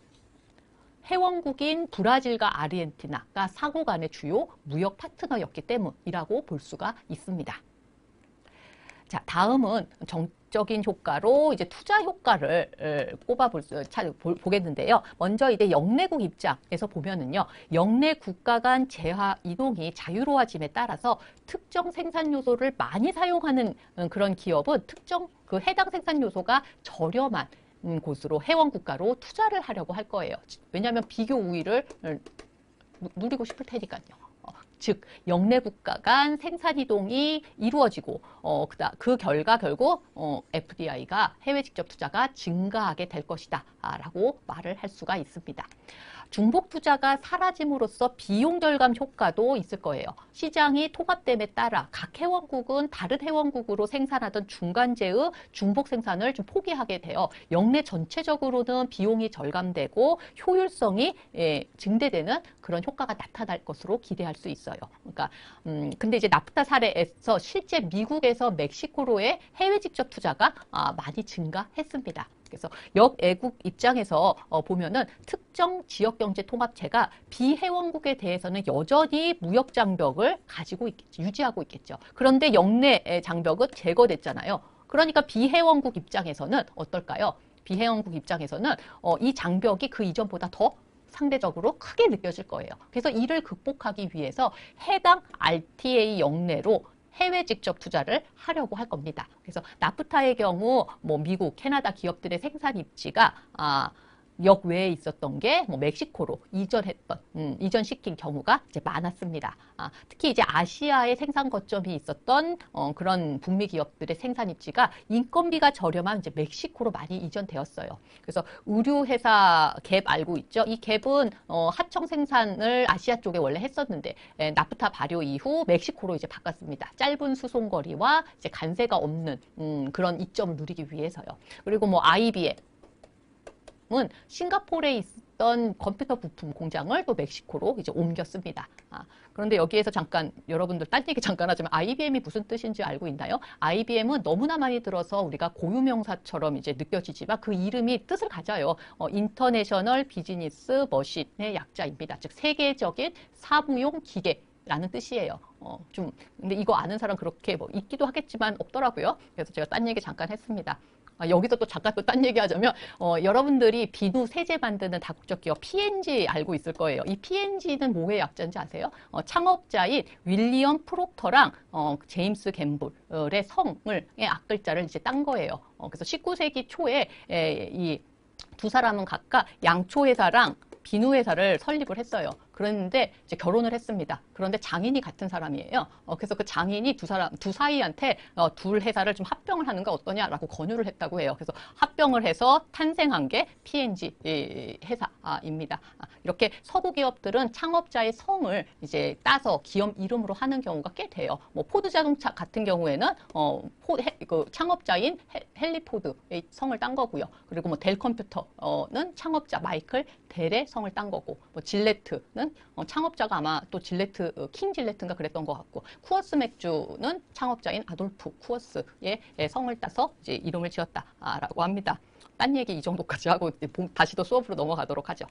회원국인 브라질과 아르헨티나가 상호 간의 주요 무역 파트너였기 때문이라고 볼 수가 있습니다. 자, 다음은 정적인 효과로 이제 투자 효과를 보겠는데요. 먼저 이제 역내국 입장에서 보면은요, 역내 국가 간 재화 이동이 자유로워짐에 따라서 특정 생산 요소를 많이 사용하는 그런 기업은 특정 그 해당 생산 요소가 저렴한 곳으로 회원국가로 투자를 하려고 할 거예요. 왜냐하면 비교 우위를 누리고 싶을 테니까요. 즉 역내 국가 간 생산 이동이 이루어지고 그 결과 결국 FDI가 해외 직접 투자가 증가하게 될 것이다 라고 말을 할 수가 있습니다. 중복 투자가 사라짐으로써 비용 절감 효과도 있을 거예요. 시장이 통합됨에 따라 각 회원국은 다른 회원국으로 생산하던 중간재의 중복 생산을 좀 포기하게 되어 역내 전체적으로는 비용이 절감되고 효율성이 증대되는 그런 효과가 나타날 것으로 기대할 수 있어요. 그러니까 근데 이제 나프타 사례에서 실제 미국에서 멕시코로의 해외 직접 투자가 많이 증가했습니다. 그래서 역애국 입장에서 보면은 특정 지역경제통합체가 비회원국에 대해서는 여전히 무역 장벽을 가지고 있겠죠. 유지하고 있겠죠. 그런데 역내 장벽은 제거됐잖아요. 그러니까 비회원국 입장에서는 어떨까요? 비회원국 입장에서는 이 장벽이 그 이전보다 더 상대적으로 크게 느껴질 거예요. 그래서 이를 극복하기 위해서 해당 RTA 역내로 해외 직접 투자를 하려고 할 겁니다. 그래서 나프타의 경우 미국, 캐나다 기업들의 생산 입지가 역외에 있었던 게 멕시코로 이전시킨 경우가 이제 많았습니다. 특히 이제 아시아에 생산 거점이 있었던 그런 북미 기업들의 생산 입지가 인건비가 저렴한 이제 멕시코로 많이 이전되었어요. 그래서 의류 회사 갭 알고 있죠? 이 갭은 하청 생산을 아시아 쪽에 원래 했었는데 나프타 발효 이후 멕시코로 이제 바꿨습니다. 짧은 수송거리와 이제 간세가 없는 그런 이점을 누리기 위해서요. 그리고 IBM 은 싱가포르에 있던 컴퓨터 부품 공장을 또 멕시코로 이제 옮겼습니다. 그런데 여기에서 잠깐 여러분들 딴 얘기 잠깐 하지만 IBM이 무슨 뜻인지 알고 있나요? IBM은 너무나 많이 들어서 우리가 고유명사처럼 이제 느껴지지만 그 이름이 뜻을 가져요. 인터내셔널 비즈니스 머신의 약자입니다. 즉 세계적인 사무용 기계. 라는 뜻이에요. 근데 이거 아는 사람 그렇게 있기도 하겠지만 없더라고요. 그래서 제가 딴 얘기 잠깐 했습니다. 여기서 또 잠깐 또 딴 얘기 하자면, 여러분들이 비누 세제 만드는 다국적 기업 P&G 알고 있을 거예요. 이 P&G는 뭐의 약자인지 아세요? 창업자인 윌리엄 프록터랑 제임스 갬블의 성의 앞글자를 이제 딴 거예요. 그래서 19세기 초에 이 두 사람은 각각 양초 회사랑 비누 회사를 설립을 했어요. 그랬는데 이제 결혼을 했습니다. 그런데 장인이 같은 사람이에요. 그래서 그 장인이 두 사이한테 둘 회사를 좀 합병을 하는 거 어떠냐라고 권유를 했다고 해요. 그래서 합병을 해서 탄생한 게 P&G 회사입니다. 이렇게 서구 기업들은 창업자의 성을 이제 따서 기업 이름으로 하는 경우가 꽤 돼요. 뭐 포드 자동차 같은 경우에는 그 창업자인 헨리 포드의 성을 딴 거고요. 그리고 뭐 델 컴퓨터는 창업자 마이클 델의 성을 딴 거고, 뭐 질레트는 창업자가 아마 또 질레트 킹 질레트인가 그랬던 것 같고, 쿠어스 맥주는 창업자인 아돌프 쿠어스의 성을 따서 이제 이름을 지었다라고 합니다. 딴 얘기 이 정도까지 하고 다시 또 수업으로 넘어가도록 하죠.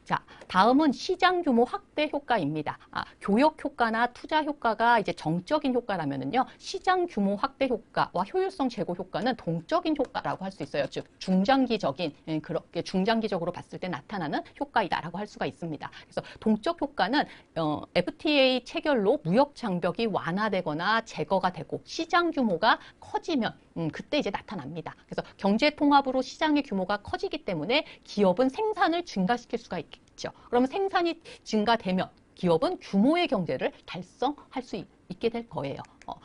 자, 다음은 시장 규모 확대 효과입니다. 교역 효과나 투자 효과가 이제 정적인 효과라면은요, 시장 규모 확대 효과와 효율성 제고 효과는 동적인 효과라고 할 수 있어요. 즉, 그렇게 중장기적으로 봤을 때 나타나는 효과이다라고 할 수가 있습니다. 그래서 동적 효과는 FTA 체결로 무역 장벽이 완화되거나 제거가 되고 시장 규모가 커지면 그때 이제 나타납니다. 그래서 경제 통합으로 시장의 규모가 커지기 때문에 기업은 생산을 증가시킬 수가 있겠죠. 그러면 생산이 증가되면 기업은 규모의 경제를 달성할 수 있게 될 거예요.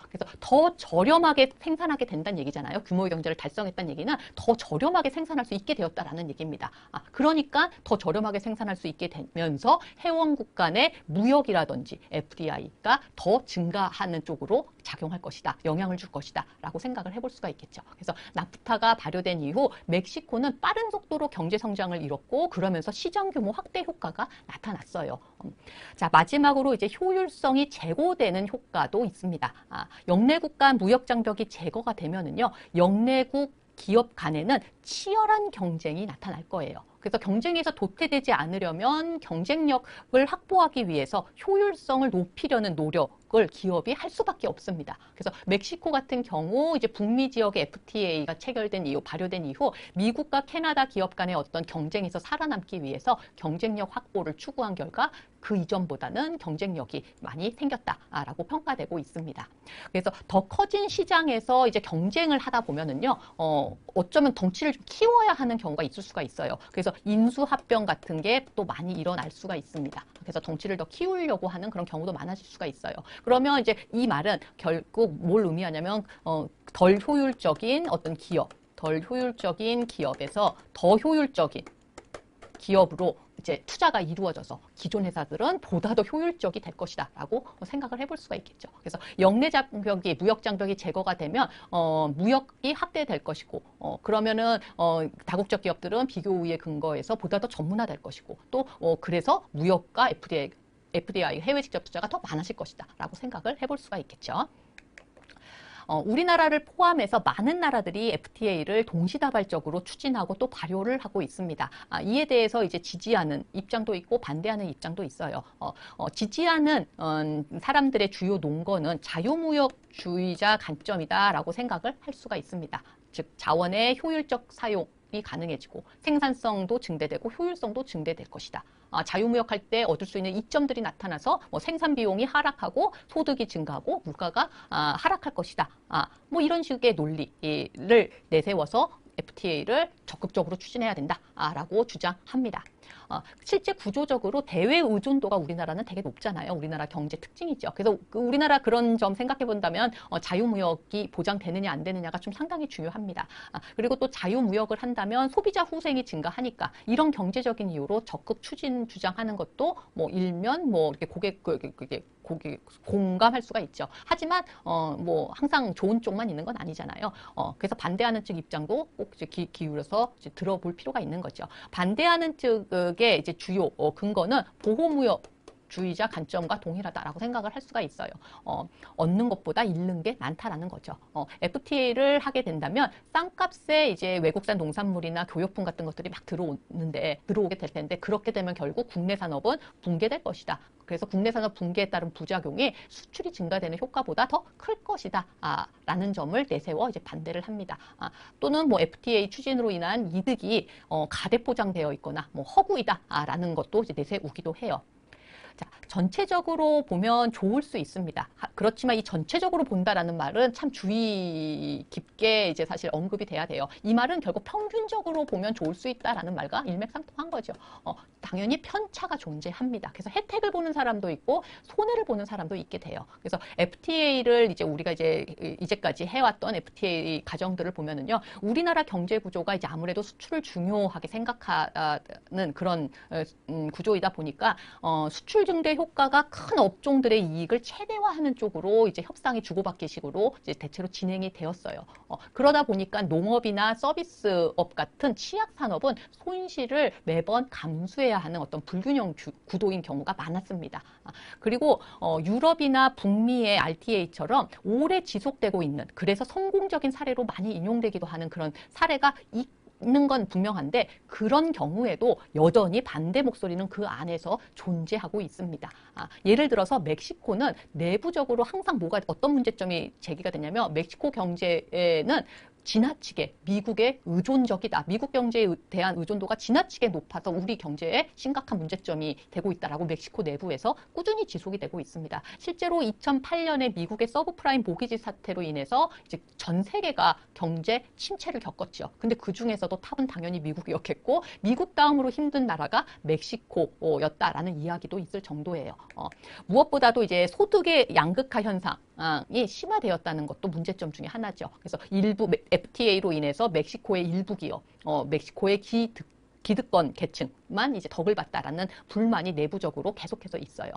그래서 더 저렴하게 생산하게 된다는 얘기잖아요. 규모의 경제를 달성했다는 얘기는 더 저렴하게 생산할 수 있게 되었다라는 얘기입니다. 그러니까 더 저렴하게 생산할 수 있게 되면서 회원국 간의 무역이라든지 FDI가 더 증가하는 쪽으로 작용할 것이다. 영향을 줄 것이다. 라고 생각을 해볼 수가 있겠죠. 그래서 나프타가 발효된 이후 멕시코는 빠른 속도로 경제 성장을 이뤘고 그러면서 시장 규모 확대 효과가 나타났어요. 자, 마지막으로 이제 효율성이 제고되는 효과도 있습니다. 영내국 간 무역 장벽이 제거가 되면은요, 영내국 기업 간에는 치열한 경쟁이 나타날 거예요. 그래서 경쟁에서 도태되지 않으려면 경쟁력을 확보하기 위해서 효율성을 높이려는 노력을 기업이 할 수밖에 없습니다. 그래서 멕시코 같은 경우 이제 북미 지역의 FTA가 체결된 이후, 발효된 이후 미국과 캐나다 기업 간의 어떤 경쟁에서 살아남기 위해서 경쟁력 확보를 추구한 결과 그 이전보다는 경쟁력이 많이 생겼다라고 평가되고 있습니다. 그래서 더 커진 시장에서 이제 경쟁을 하다 보면은요, 어쩌면 덩치를 좀 키워야 하는 경우가 있을 수가 있어요. 그래서 인수합병 같은 게 또 많이 일어날 수가 있습니다. 그래서 덩치를 더 키우려고 하는 그런 경우도 많아질 수가 있어요. 그러면 이제 이 말은 결국 뭘 의미하냐면 덜 효율적인 어떤 기업, 덜 효율적인 기업에서 더 효율적인 기업으로 이제 투자가 이루어져서 기존 회사들은 보다 더 효율적이 될 것이다 라고 생각을 해볼 수가 있겠죠. 그래서 영내 장벽이, 무역 장벽이 제거가 되면 무역이 확대될 것이고 그러면은 다국적 기업들은 비교 우위에 근거해서 보다 더 전문화될 것이고 또 그래서 무역과 FDI, 해외 직접 투자가 더 많아질 것이다 라고 생각을 해볼 수가 있겠죠. 우리나라를 포함해서 많은 나라들이 FTA를 동시다발적으로 추진하고 또 발효를 하고 있습니다. 이에 대해서 이제 지지하는 입장도 있고 반대하는 입장도 있어요. 지지하는 사람들의 주요 논거는 자유무역주의자 관점이다라고 생각을 할 수가 있습니다. 즉 자원의 효율적 사용이 가능해지고 생산성도 증대되고 효율성도 증대될 것이다. 자유무역할 때 얻을 수 있는 이점들이 나타나서 뭐 생산 비용이 하락하고 소득이 증가하고 물가가 하락할 것이다. 뭐 이런 식의 논리를 내세워서 FTA를 적극적으로 추진해야 된다라고 주장합니다. 실제 구조적으로 대외 의존도가 우리나라는 되게 높잖아요. 우리나라 경제 특징이죠. 그래서 우리나라 그런 점 생각해 본다면 자유무역이 보장되느냐 안 되느냐가 좀 상당히 중요합니다. 그리고 또 자유무역을 한다면 소비자 후생이 증가하니까 이런 경제적인 이유로 적극 추진 주장하는 것도 뭐 일면 뭐 이렇게 고객 공감할 수가 있죠. 하지만 뭐 항상 좋은 쪽만 있는 건 아니잖아요. 그래서 반대하는 측 입장도 꼭 이제 기울여서 이제 들어볼 필요가 있는 거죠. 반대하는 측의 이제 주요 근거는 보호무역주의자 관점과 동일하다라고 생각을 할 수가 있어요. 얻는 것보다 잃는 게 많다라는 거죠. FTA를 하게 된다면 쌍값에 이제 외국산 농산물이나 교육품 같은 것들이 막 들어오게 될 텐데 그렇게 되면 결국 국내 산업은 붕괴될 것이다. 그래서 국내 산업 붕괴에 따른 부작용이 수출이 증가되는 효과보다 더 클 것이다. 라는 점을 내세워 이제 반대를 합니다. 또는 뭐 FTA 추진으로 인한 이득이 가대포장되어 있거나 뭐 허구이다. 라는 것도 이제 내세우기도 해요. 자, 전체적으로 보면 좋을 수 있습니다. 그렇지만 이 전체적으로 본다라는 말은 참 주의 깊게 이제 사실 언급이 돼야 돼요. 이 말은 결국 평균적으로 보면 좋을 수 있다라는 말과 일맥상통한 거죠. 당연히 편차가 존재합니다. 그래서 혜택을 보는 사람도 있고 손해를 보는 사람도 있게 돼요. 그래서 FTA를 이제 우리가 이제까지 해왔던 FTA 과정들을 보면은요, 우리나라 경제 구조가 이제 아무래도 수출을 중요하게 생각하는 그런 구조이다 보니까 수출 증대 효과가 큰 업종들의 이익을 최대화하는 쪽으로 이제 협상이 주고받기식으로 이제 대체로 진행이 되었어요. 그러다 보니까 농업이나 서비스업 같은 취약 산업은 손실을 매번 감수해야 하는 어떤 불균형 구도인 경우가 많았습니다. 그리고 유럽이나 북미의 RTA처럼 오래 지속되고 있는, 그래서 성공적인 사례로 많이 인용되기도 하는 그런 사례가 있는 건 분명한데, 그런 경우에도 여전히 반대 목소리는 그 안에서 존재하고 있습니다. 예를 들어서 멕시코는 내부적으로 항상 어떤 문제점이 제기가 되냐면, 멕시코 경제에는 지나치게 미국에 의존적이다. 미국 경제에 대한 의존도가 지나치게 높아서 우리 경제에 심각한 문제점이 되고 있다라고 멕시코 내부에서 꾸준히 지속이 되고 있습니다. 실제로 2008년에 미국의 서브프라임 모기지 사태로 인해서 이제 전 세계가 경제 침체를 겪었죠. 근데 그 중에서도 탑은 당연히 미국이었겠고, 미국 다음으로 힘든 나라가 멕시코였다라는 이야기도 있을 정도예요. 무엇보다도 이제 소득의 양극화 현상이 심화되었다는 것도 문제점 중에 하나죠. 그래서 일부 FTA로 인해서 멕시코의 일부 기업, 멕시코의 기득권 계층만 이제 덕을 봤다라는 불만이 내부적으로 계속해서 있어요.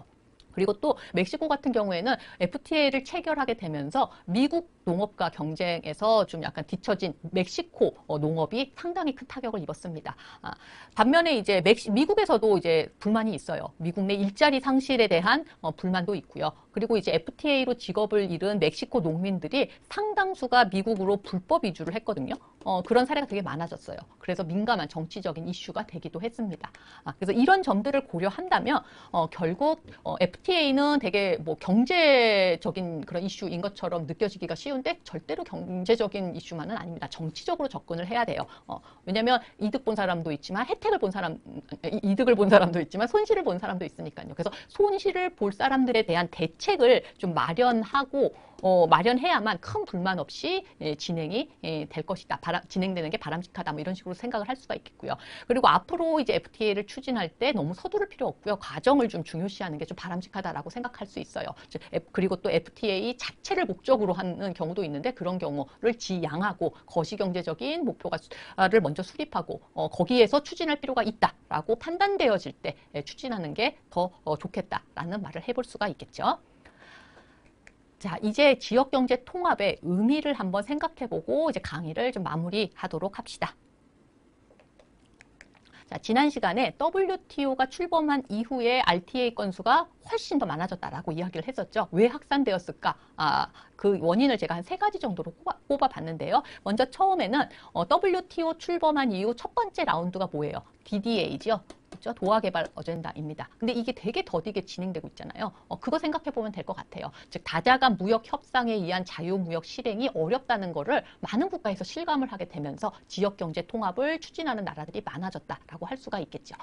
그리고 또 멕시코 같은 경우에는 FTA를 체결하게 되면서 미국 농업과 경쟁에서 좀 약간 뒤처진 멕시코 농업이 상당히 큰 타격을 입었습니다. 반면에 이제 미국에서도 이제 불만이 있어요. 미국 내 일자리 상실에 대한 불만도 있고요. 그리고 이제 FTA로 직업을 잃은 멕시코 농민들이 상당수가 미국으로 불법 이주를 했거든요. 그런 사례가 되게 많아졌어요. 그래서 민감한 정치적인 이슈가 되기도 했습니다. 그래서 이런 점들을 고려한다면 결국 FTA는 되게 뭐 경제적인 그런 이슈인 것처럼 느껴지기가 쉬운데 절대로 경제적인 이슈만은 아닙니다. 정치적으로 접근을 해야 돼요. 왜냐하면 이득 본 사람도 있지만 이득을 본 사람도 있지만 손실을 본 사람도 있으니까요. 그래서 손실을 볼 사람들에 대한 대책을 좀 마련해야만 큰 불만 없이 진행이 될 것이다. 진행되는 게 바람직하다. 뭐 이런 식으로 생각을 할 수가 있겠고요. 그리고 앞으로 이제 FTA를 추진할 때 너무 서두를 필요 없고요. 과정을 좀 중요시하는 게 좀 바람직하다라고 생각할 수 있어요. 그리고 또 FTA 자체를 목적으로 하는 경우도 있는데, 그런 경우를 지양하고 거시경제적인 목표를 먼저 수립하고 거기에서 추진할 필요가 있다라고 판단되어질 때 추진하는 게 더 좋겠다라는 말을 해볼 수가 있겠죠. 자, 이제 지역경제 통합의 의미를 한번 생각해보고 이제 강의를 좀 마무리하도록 합시다. 자, 지난 시간에 WTO가 출범한 이후에 RTA 건수가 훨씬 더 많아졌다라고 이야기를 했었죠. 왜 확산되었을까? 그 원인을 제가 한 3가지 정도로 꼽아봤는데요. 먼저 처음에는 WTO 출범한 이후 첫 번째 라운드가 뭐예요? DDA죠. 그렇죠? 도화개발 어젠다입니다. 근데 이게 되게 더디게 진행되고 있잖아요. 그거 생각해 보면 될 것 같아요. 즉 다자간 무역 협상에 의한 자유무역 실행이 어렵다는 거를 많은 국가에서 실감을 하게 되면서 지역경제 통합을 추진하는 나라들이 많아졌다라고 할 수가 있겠죠.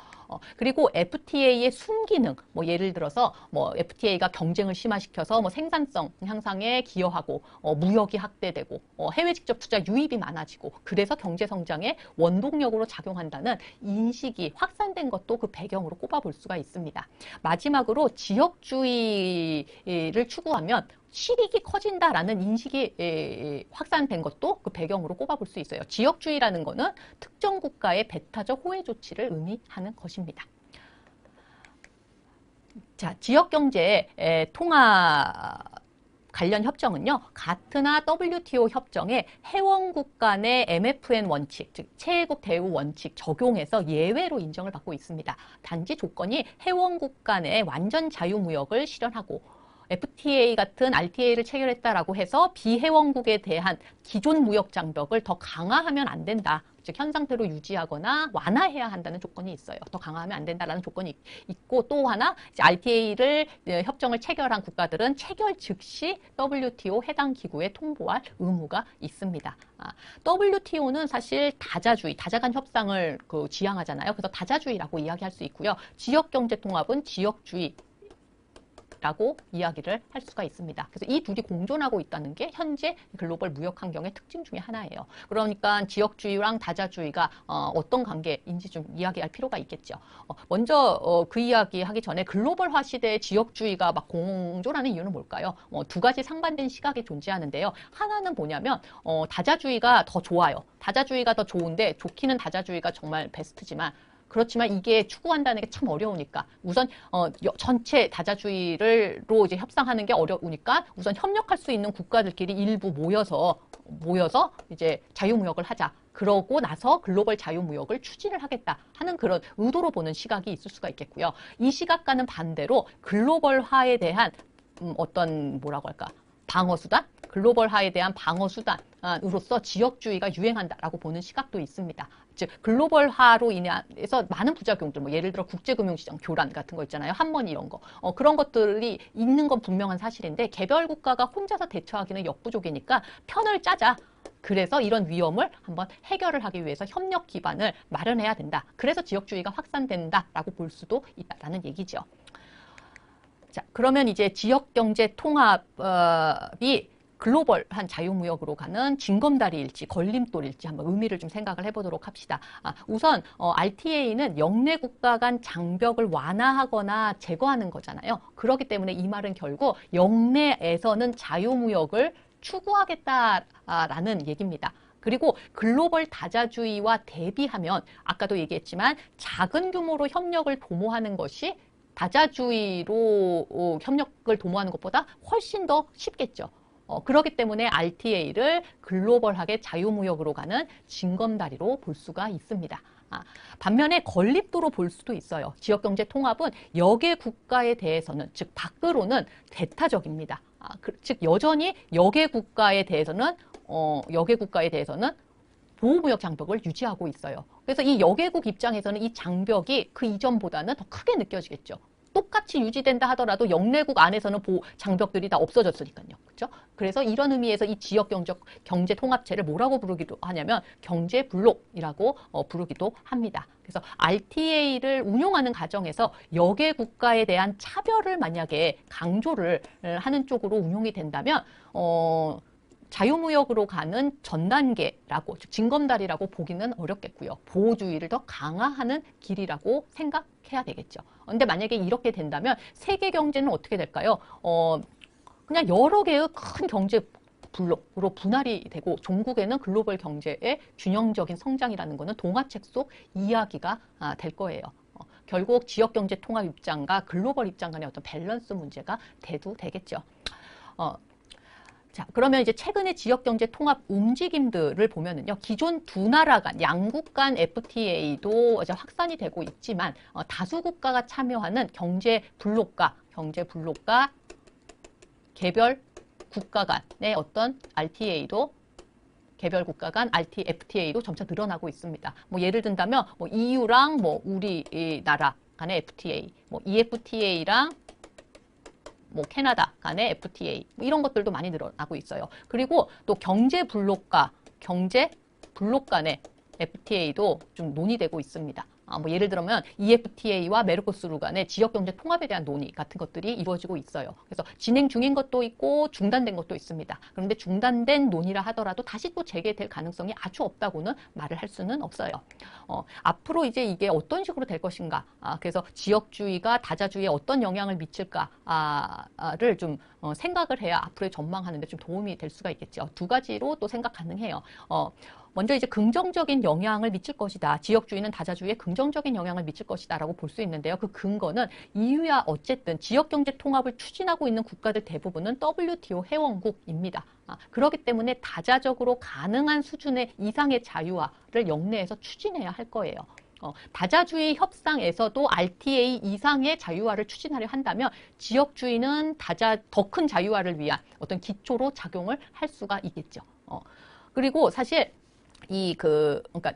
그리고 FTA의 순기능, 뭐 예를 들어서 뭐 FTA가 경쟁을 심화시켜서 뭐 생산성 향상에 기여하고 무역이 확대되고 해외 직접 투자 유입이 많아지고 그래서 경제 성장의 원동력으로 작용한다는 인식이 확산된 것도 그 배경으로 꼽아볼 수가 있습니다. 마지막으로 지역주의를 추구하면 실익이 커진다라는 인식이 확산된 것도 그 배경으로 꼽아볼 수 있어요. 지역주의라는 거는 특정 국가의 배타적 호혜 조치를 의미하는 것입니다. 자, 지역경제 통합 관련 협정은요, 가트나 WTO 협정의 회원국 간의 MFN 원칙, 즉 체국 대우 원칙 적용해서 예외로 인정을 받고 있습니다. 단지 조건이 회원국 간의 완전 자유무역을 실현하고 FTA 같은 RTA를 체결했다라고 해서 비회원국에 대한 기존 무역 장벽을 더 강화하면 안 된다. 즉 현 상태로 유지하거나 완화해야 한다는 조건이 있어요. 더 강화하면 안 된다라는 조건이 있고, 또 하나 RTA를 협정을 체결한 국가들은 체결 즉시 WTO 해당 기구에 통보할 의무가 있습니다. WTO는 사실 다자간 협상을 지향하잖아요. 그래서 다자주의라고 이야기할 수 있고요. 지역경제통합은 지역주의 라고 이야기를 할 수가 있습니다. 그래서 이 둘이 공존하고 있다는 게 현재 글로벌 무역 환경의 특징 중에 하나예요. 그러니까 지역주의랑 다자주의가 어떤 관계인지 좀 이야기할 필요가 있겠죠. 먼저 그 이야기 하기 전에 글로벌화 시대의 지역주의가 막 공존하는 이유는 뭘까요? 두 가지 상반된 시각이 존재하는데요. 하나는 뭐냐면 다자주의가 더 좋아요. 다자주의가 더 좋은데 좋기는 다자주의가 정말 베스트지만 그렇지만 이게 추구한다는 게 참 어려우니까 우선 전체 다자주의로 이제 협상하는 게 어려우니까 우선 협력할 수 있는 국가들끼리 일부 모여서 이제 자유무역을 하자. 그러고 나서 글로벌 자유무역을 추진을 하겠다 하는 그런 의도로 보는 시각이 있을 수가 있겠고요. 이 시각과는 반대로 글로벌화에 대한 어떤 뭐라고 할까? 방어수단? 글로벌화에 대한 방어수단으로서 지역주의가 유행한다라고 보는 시각도 있습니다. 즉 글로벌화로 인해서 많은 부작용들, 뭐 예를 들어 국제금융시장 교란 같은 거 있잖아요. 한번 이런 거. 그런 것들이 있는 건 분명한 사실인데 개별 국가가 혼자서 대처하기는 역부족이니까 편을 짜자. 그래서 이런 위험을 한번 해결을 하기 위해서 협력 기반을 마련해야 된다. 그래서 지역주의가 확산된다라고 볼 수도 있다라는 얘기죠. 자, 그러면 이제 지역경제 통합이 글로벌한 자유무역으로 가는 징검다리일지 걸림돌일지 한번 의미를 좀 생각을 해보도록 합시다. 우선 RTA는 영내 국가 간 장벽을 완화하거나 제거하는 거잖아요. 그렇기 때문에 이 말은 결국 영내에서는 자유무역을 추구하겠다라는 얘기입니다. 그리고 글로벌 다자주의와 대비하면 아까도 얘기했지만 작은 규모로 협력을 도모하는 것이 다자주의로 협력을 도모하는 것보다 훨씬 더 쉽겠죠. 그렇기 때문에 RTA를 글로벌하게 자유무역으로 가는 징검다리로 볼 수가 있습니다. 반면에 건립도로 볼 수도 있어요. 지역경제 통합은 역의 국가에 대해서는, 즉 밖으로는 대타적입니다. 즉 여전히 역의 국가에 대해서는 보호무역 장벽을 유지하고 있어요. 그래서 이 역외국 입장에서는 이 장벽이 그 이전보다는 더 크게 느껴지겠죠. 똑같이 유지된다 하더라도 영내국 안에서는 장벽들이 다 없어졌으니까요. 그렇죠? 그래서 이런 의미에서 이 지역 경제 통합체를 뭐라고 부르기도 하냐면 경제 블록이라고 부르기도 합니다. 그래서 RTA를 운용하는 과정에서 역의 국가에 대한 차별을 만약에 강조를 하는 쪽으로 운용이 된다면 자유무역으로 가는 전 단계라고, 즉 징검다리라고 보기는 어렵겠고요. 보호주의를 더 강화하는 길이라고 생각해야 되겠죠. 그런데 만약에 이렇게 된다면 세계 경제는 어떻게 될까요? 그냥 여러 개의 큰 경제 블록으로 분할이 되고 종국에는 글로벌 경제의 균형적인 성장이라는 것은 동화책 속 이야기가 될 거예요. 결국 지역경제 통합 입장과 글로벌 입장 간의 어떤 밸런스 문제가 되겠죠. 자, 그러면 이제 최근의 지역경제 통합 움직임들을 보면은요, 기존 두 나라 간, 양국 간 FTA도 이제 확산이 되고 있지만, 다수 국가가 참여하는 경제 블록과 개별 국가 간의 어떤 RTA도 개별 국가 간 FTA도 점차 늘어나고 있습니다. 뭐 예를 든다면, 뭐 EU랑 뭐 우리나라 간의 FTA, 뭐 EFTA랑 뭐 캐나다 간의 FTA 이런 것들도 많이 늘어나고 있어요. 그리고 또 경제 블록 간의 FTA도 좀 논의되고 있습니다. 뭐 예를 들면 EFTA와 메르코스루 간의 지역경제 통합에 대한 논의 같은 것들이 이루어지고 있어요. 그래서 진행 중인 것도 있고 중단된 것도 있습니다. 그런데 중단된 논의라 하더라도 다시 또 재개될 가능성이 아주 없다고는 말을 할 수는 없어요. 앞으로 이제 이게 어떤 식으로 될 것인가, 그래서 지역주의가 다자주의에 어떤 영향을 미칠까를 좀 생각을 해야 앞으로의 전망하는데 좀 도움이 될 수가 있겠죠. 두 가지로 또 생각 가능해요. 먼저 이제 긍정적인 영향을 미칠 것이다. 지역주의는 다자주의에 긍정적인 영향을 미칠 것이다 라고 볼 수 있는데요. 그 근거는 EU야 어쨌든 지역경제 통합을 추진하고 있는 국가들 대부분은 WTO 회원국입니다. 그렇기 때문에 다자적으로 가능한 수준의 이상의 자유화를 영내에서 추진해야 할 거예요. 다자주의 협상에서도 RTA 이상의 자유화를 추진하려 한다면 지역주의는 더 큰 자유화를 위한 어떤 기초로 작용을 할 수가 있겠죠. 그리고 사실 그러니까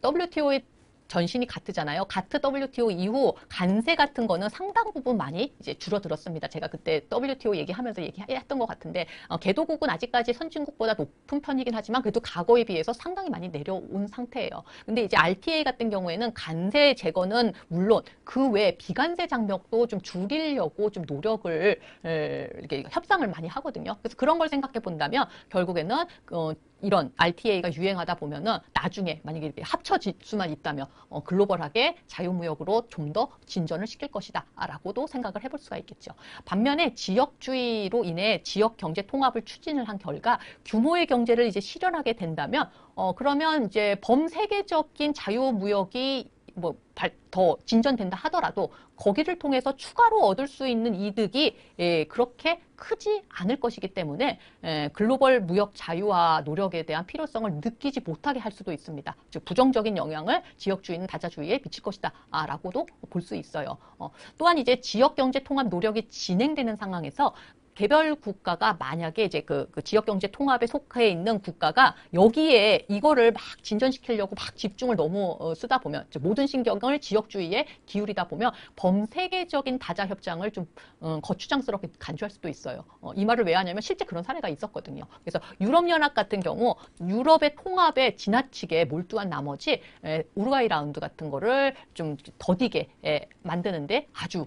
WTO의 전신이 가트잖아요. 가트 WTO 이후 관세 같은 거는 상당 부분 많이 이제 줄어들었습니다. 제가 그때 WTO 얘기하면서 얘기했던 것 같은데 개도국은 아직까지 선진국보다 높은 편이긴 하지만 그래도 과거에 비해서 상당히 많이 내려온 상태예요. 근데 이제 RTA 같은 경우에는 관세 제거는 물론 그 외에 비관세 장벽도 좀 줄이려고 좀 노력을 이렇게 협상을 많이 하거든요. 그래서 그런 걸 생각해 본다면 결국에는 이런 RTA가 유행하다 보면은 나중에 만약에 이렇게 합쳐질 수만 있다면 글로벌하게 자유무역으로 좀 더 진전을 시킬 것이다 라고도 생각을 해볼 수가 있겠죠. 반면에 지역주의로 인해 지역 경제 통합을 추진을 한 결과 규모의 경제를 이제 실현하게 된다면 그러면 이제 범세계적인 자유무역이 더 진전된다 하더라도 거기를 통해서 추가로 얻을 수 있는 이득이 그렇게 크지 않을 것이기 때문에 글로벌 무역 자유화 노력에 대한 필요성을 느끼지 못하게 할 수도 있습니다. 즉 부정적인 영향을 지역주의는 다자주의에 미칠 것이다 라고도 볼 수 있어요. 또한 이제 지역 경제 통합 노력이 진행되는 상황에서 개별 국가가 만약에 이제 그 지역 경제 통합에 속해 있는 국가가 여기에 이거를 막 진전시키려고 막 집중을 너무 쓰다 보면 모든 신경을 지역주의에 기울이다 보면 범세계적인 다자 협상을 좀 거추장스럽게 간주할 수도 있어요. 이 말을 왜 하냐면 실제 그런 사례가 있었거든요. 그래서 유럽연합 같은 경우 유럽의 통합에 지나치게 몰두한 나머지 우루과이 라운드 같은 거를 좀 더디게 만드는데 아주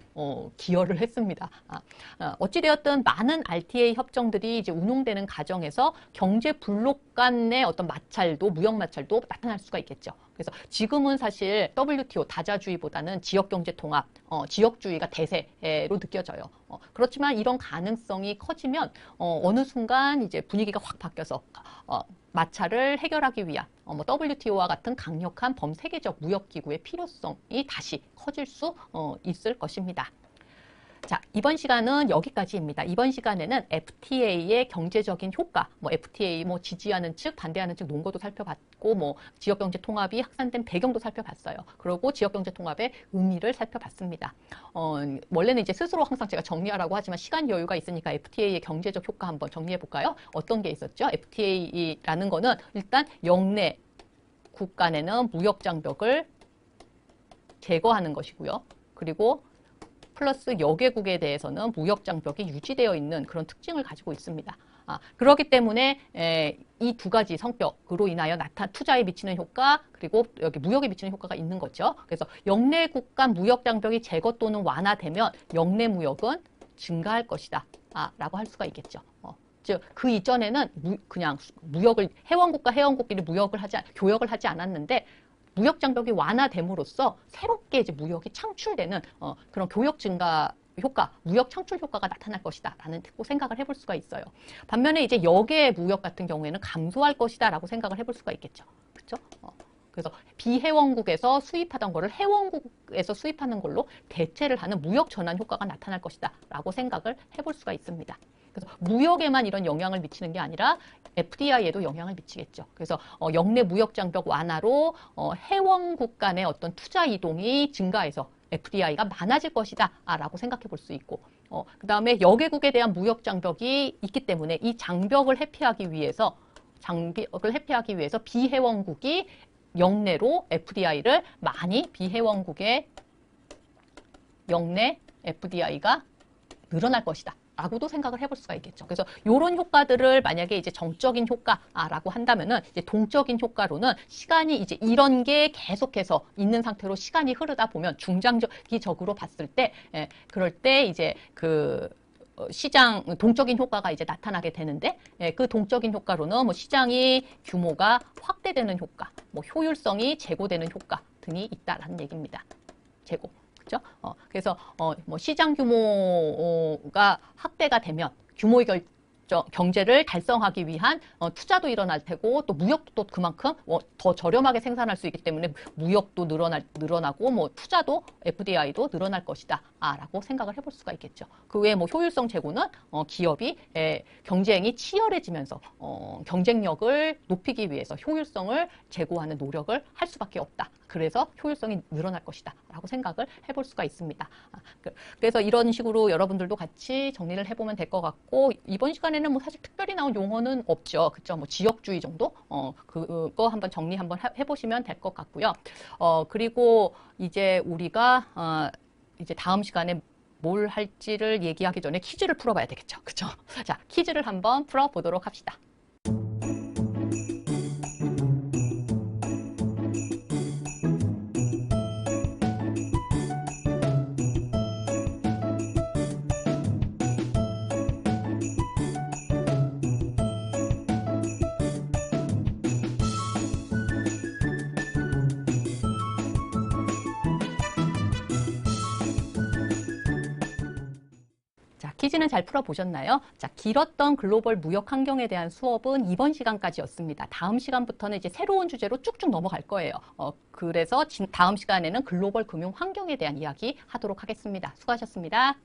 기여를 했습니다. 어찌되었든 많은 RTA 협정들이 이제 운용되는 과정에서 경제 블록 간의 어떤 마찰도 무역 마찰도 나타날 수가 있겠죠. 그래서 지금은 사실 WTO 다자주의보다는 지역 경제 통합, 지역주의가 대세로 느껴져요. 그렇지만 이런 가능성이 커지면 어느 순간 이제 분위기가 확 바뀌어서 마찰을 해결하기 위한 WTO와 같은 강력한 범세계적 무역기구의 필요성이 다시 커질 수 있을 것입니다. 자, 이번 시간은 여기까지입니다. 이번 시간에는 FTA의 경제적인 효과, FTA 지지하는 측, 반대하는 측 논거도 살펴봤고, 지역경제 통합이 확산된 배경도 살펴봤어요. 그리고 지역경제 통합의 의미를 살펴봤습니다. 원래는 이제 스스로 항상 제가 정리하라고 하지만 시간 여유가 있으니까 FTA의 경제적 효과 한번 정리해 볼까요? 어떤 게 있었죠? FTA라는 거는 일단 영내 국 간에는 무역 장벽을 제거하는 것이고요. 그리고 플러스 여개국에 대해서는 무역 장벽이 유지되어 있는 그런 특징을 가지고 있습니다. 그렇기 때문에 이 두 가지 성격으로 인하여 투자에 미치는 효과 그리고 여기 무역에 미치는 효과가 있는 거죠. 그래서 영내국 간 무역 장벽이 제거 또는 완화되면 영내 무역은 증가할 것이다 라고 할 수가 있겠죠. 즉 그 이전에는 그냥 무역을 회원국과 회원국끼리 교역을 하지 않았는데 무역 장벽이 완화됨으로써 새롭게 이제 무역이 창출되는 그런 교역 증가 효과, 무역 창출 효과가 나타날 것이다라는 생각을 해볼 수가 있어요. 반면에 이제 역의 무역 같은 경우에는 감소할 것이다라고 생각을 해볼 수가 있겠죠. 그렇죠? 그래서 비회원국에서 수입하던 거를 회원국에서 수입하는 걸로 대체를 하는 무역 전환 효과가 나타날 것이다라고 생각을 해볼 수가 있습니다. 그래서 무역에만 이런 영향을 미치는 게 아니라 FDI에도 영향을 미치겠죠. 그래서 역내 무역 장벽 완화로 회원국 간의 어떤 투자 이동이 증가해서 FDI가 많아질 것이다 라고 생각해 볼 수 있고 그 다음에 여개국에 대한 무역 장벽이 있기 때문에 이 장벽을 회피하기 위해서 비회원국이 역내로 FDI를 많이 비회원국의 역내 FDI가 늘어날 것이다. 라고도 생각을 해볼 수가 있겠죠. 그래서 이런 효과들을 만약에 이제 정적인 효과라고 한다면은 이제 동적인 효과로는 시간이 이제 이런 게 계속해서 있는 상태로 시간이 흐르다 보면 중장기적으로 봤을 때 그럴 때 이제 그 시장 동적인 효과가 이제 나타나게 되는데 그 동적인 효과로는 시장이 규모가 확대되는 효과, 효율성이 제고되는 효과 등이 있다라는 얘기입니다. 제고. 그렇죠? 그래서 시장 규모가 확대가 되면 규모의 경제를 달성하기 위한 투자도 일어날 테고 또 무역도 그만큼 더 저렴하게 생산할 수 있기 때문에 무역도 늘어나고 투자도 FDI도 늘어날 것이다 라고 생각을 해볼 수가 있겠죠. 그 외에 효율성 제고는 기업이 경쟁이 치열해지면서 경쟁력을 높이기 위해서 효율성을 제고하는 노력을 할 수밖에 없다 그래서 효율성이 늘어날 것이다 라고 생각을 해볼 수가 있습니다. 그래서 이런 식으로 여러분들도 같이 정리를 해보면 될 것 같고, 이번 시간에는 뭐 사실 특별히 나온 용어는 없죠. 그쵸? 뭐 지역주의 정도? 그거 한번 정리 한번 해보시면 될 것 같고요. 그리고 이제 우리가 이제 다음 시간에 뭘 할지를 얘기하기 전에 퀴즈를 풀어봐야 되겠죠. 그쵸? 자, 퀴즈를 한번 풀어보도록 합시다. 자, 퀴즈는 잘 풀어보셨나요? 자, 길었던 글로벌 무역 환경에 대한 수업은 이번 시간까지였습니다. 다음 시간부터는 이제 새로운 주제로 쭉쭉 넘어갈 거예요. 그래서 다음 시간에는 글로벌 금융 환경에 대한 이야기 하도록 하겠습니다. 수고하셨습니다.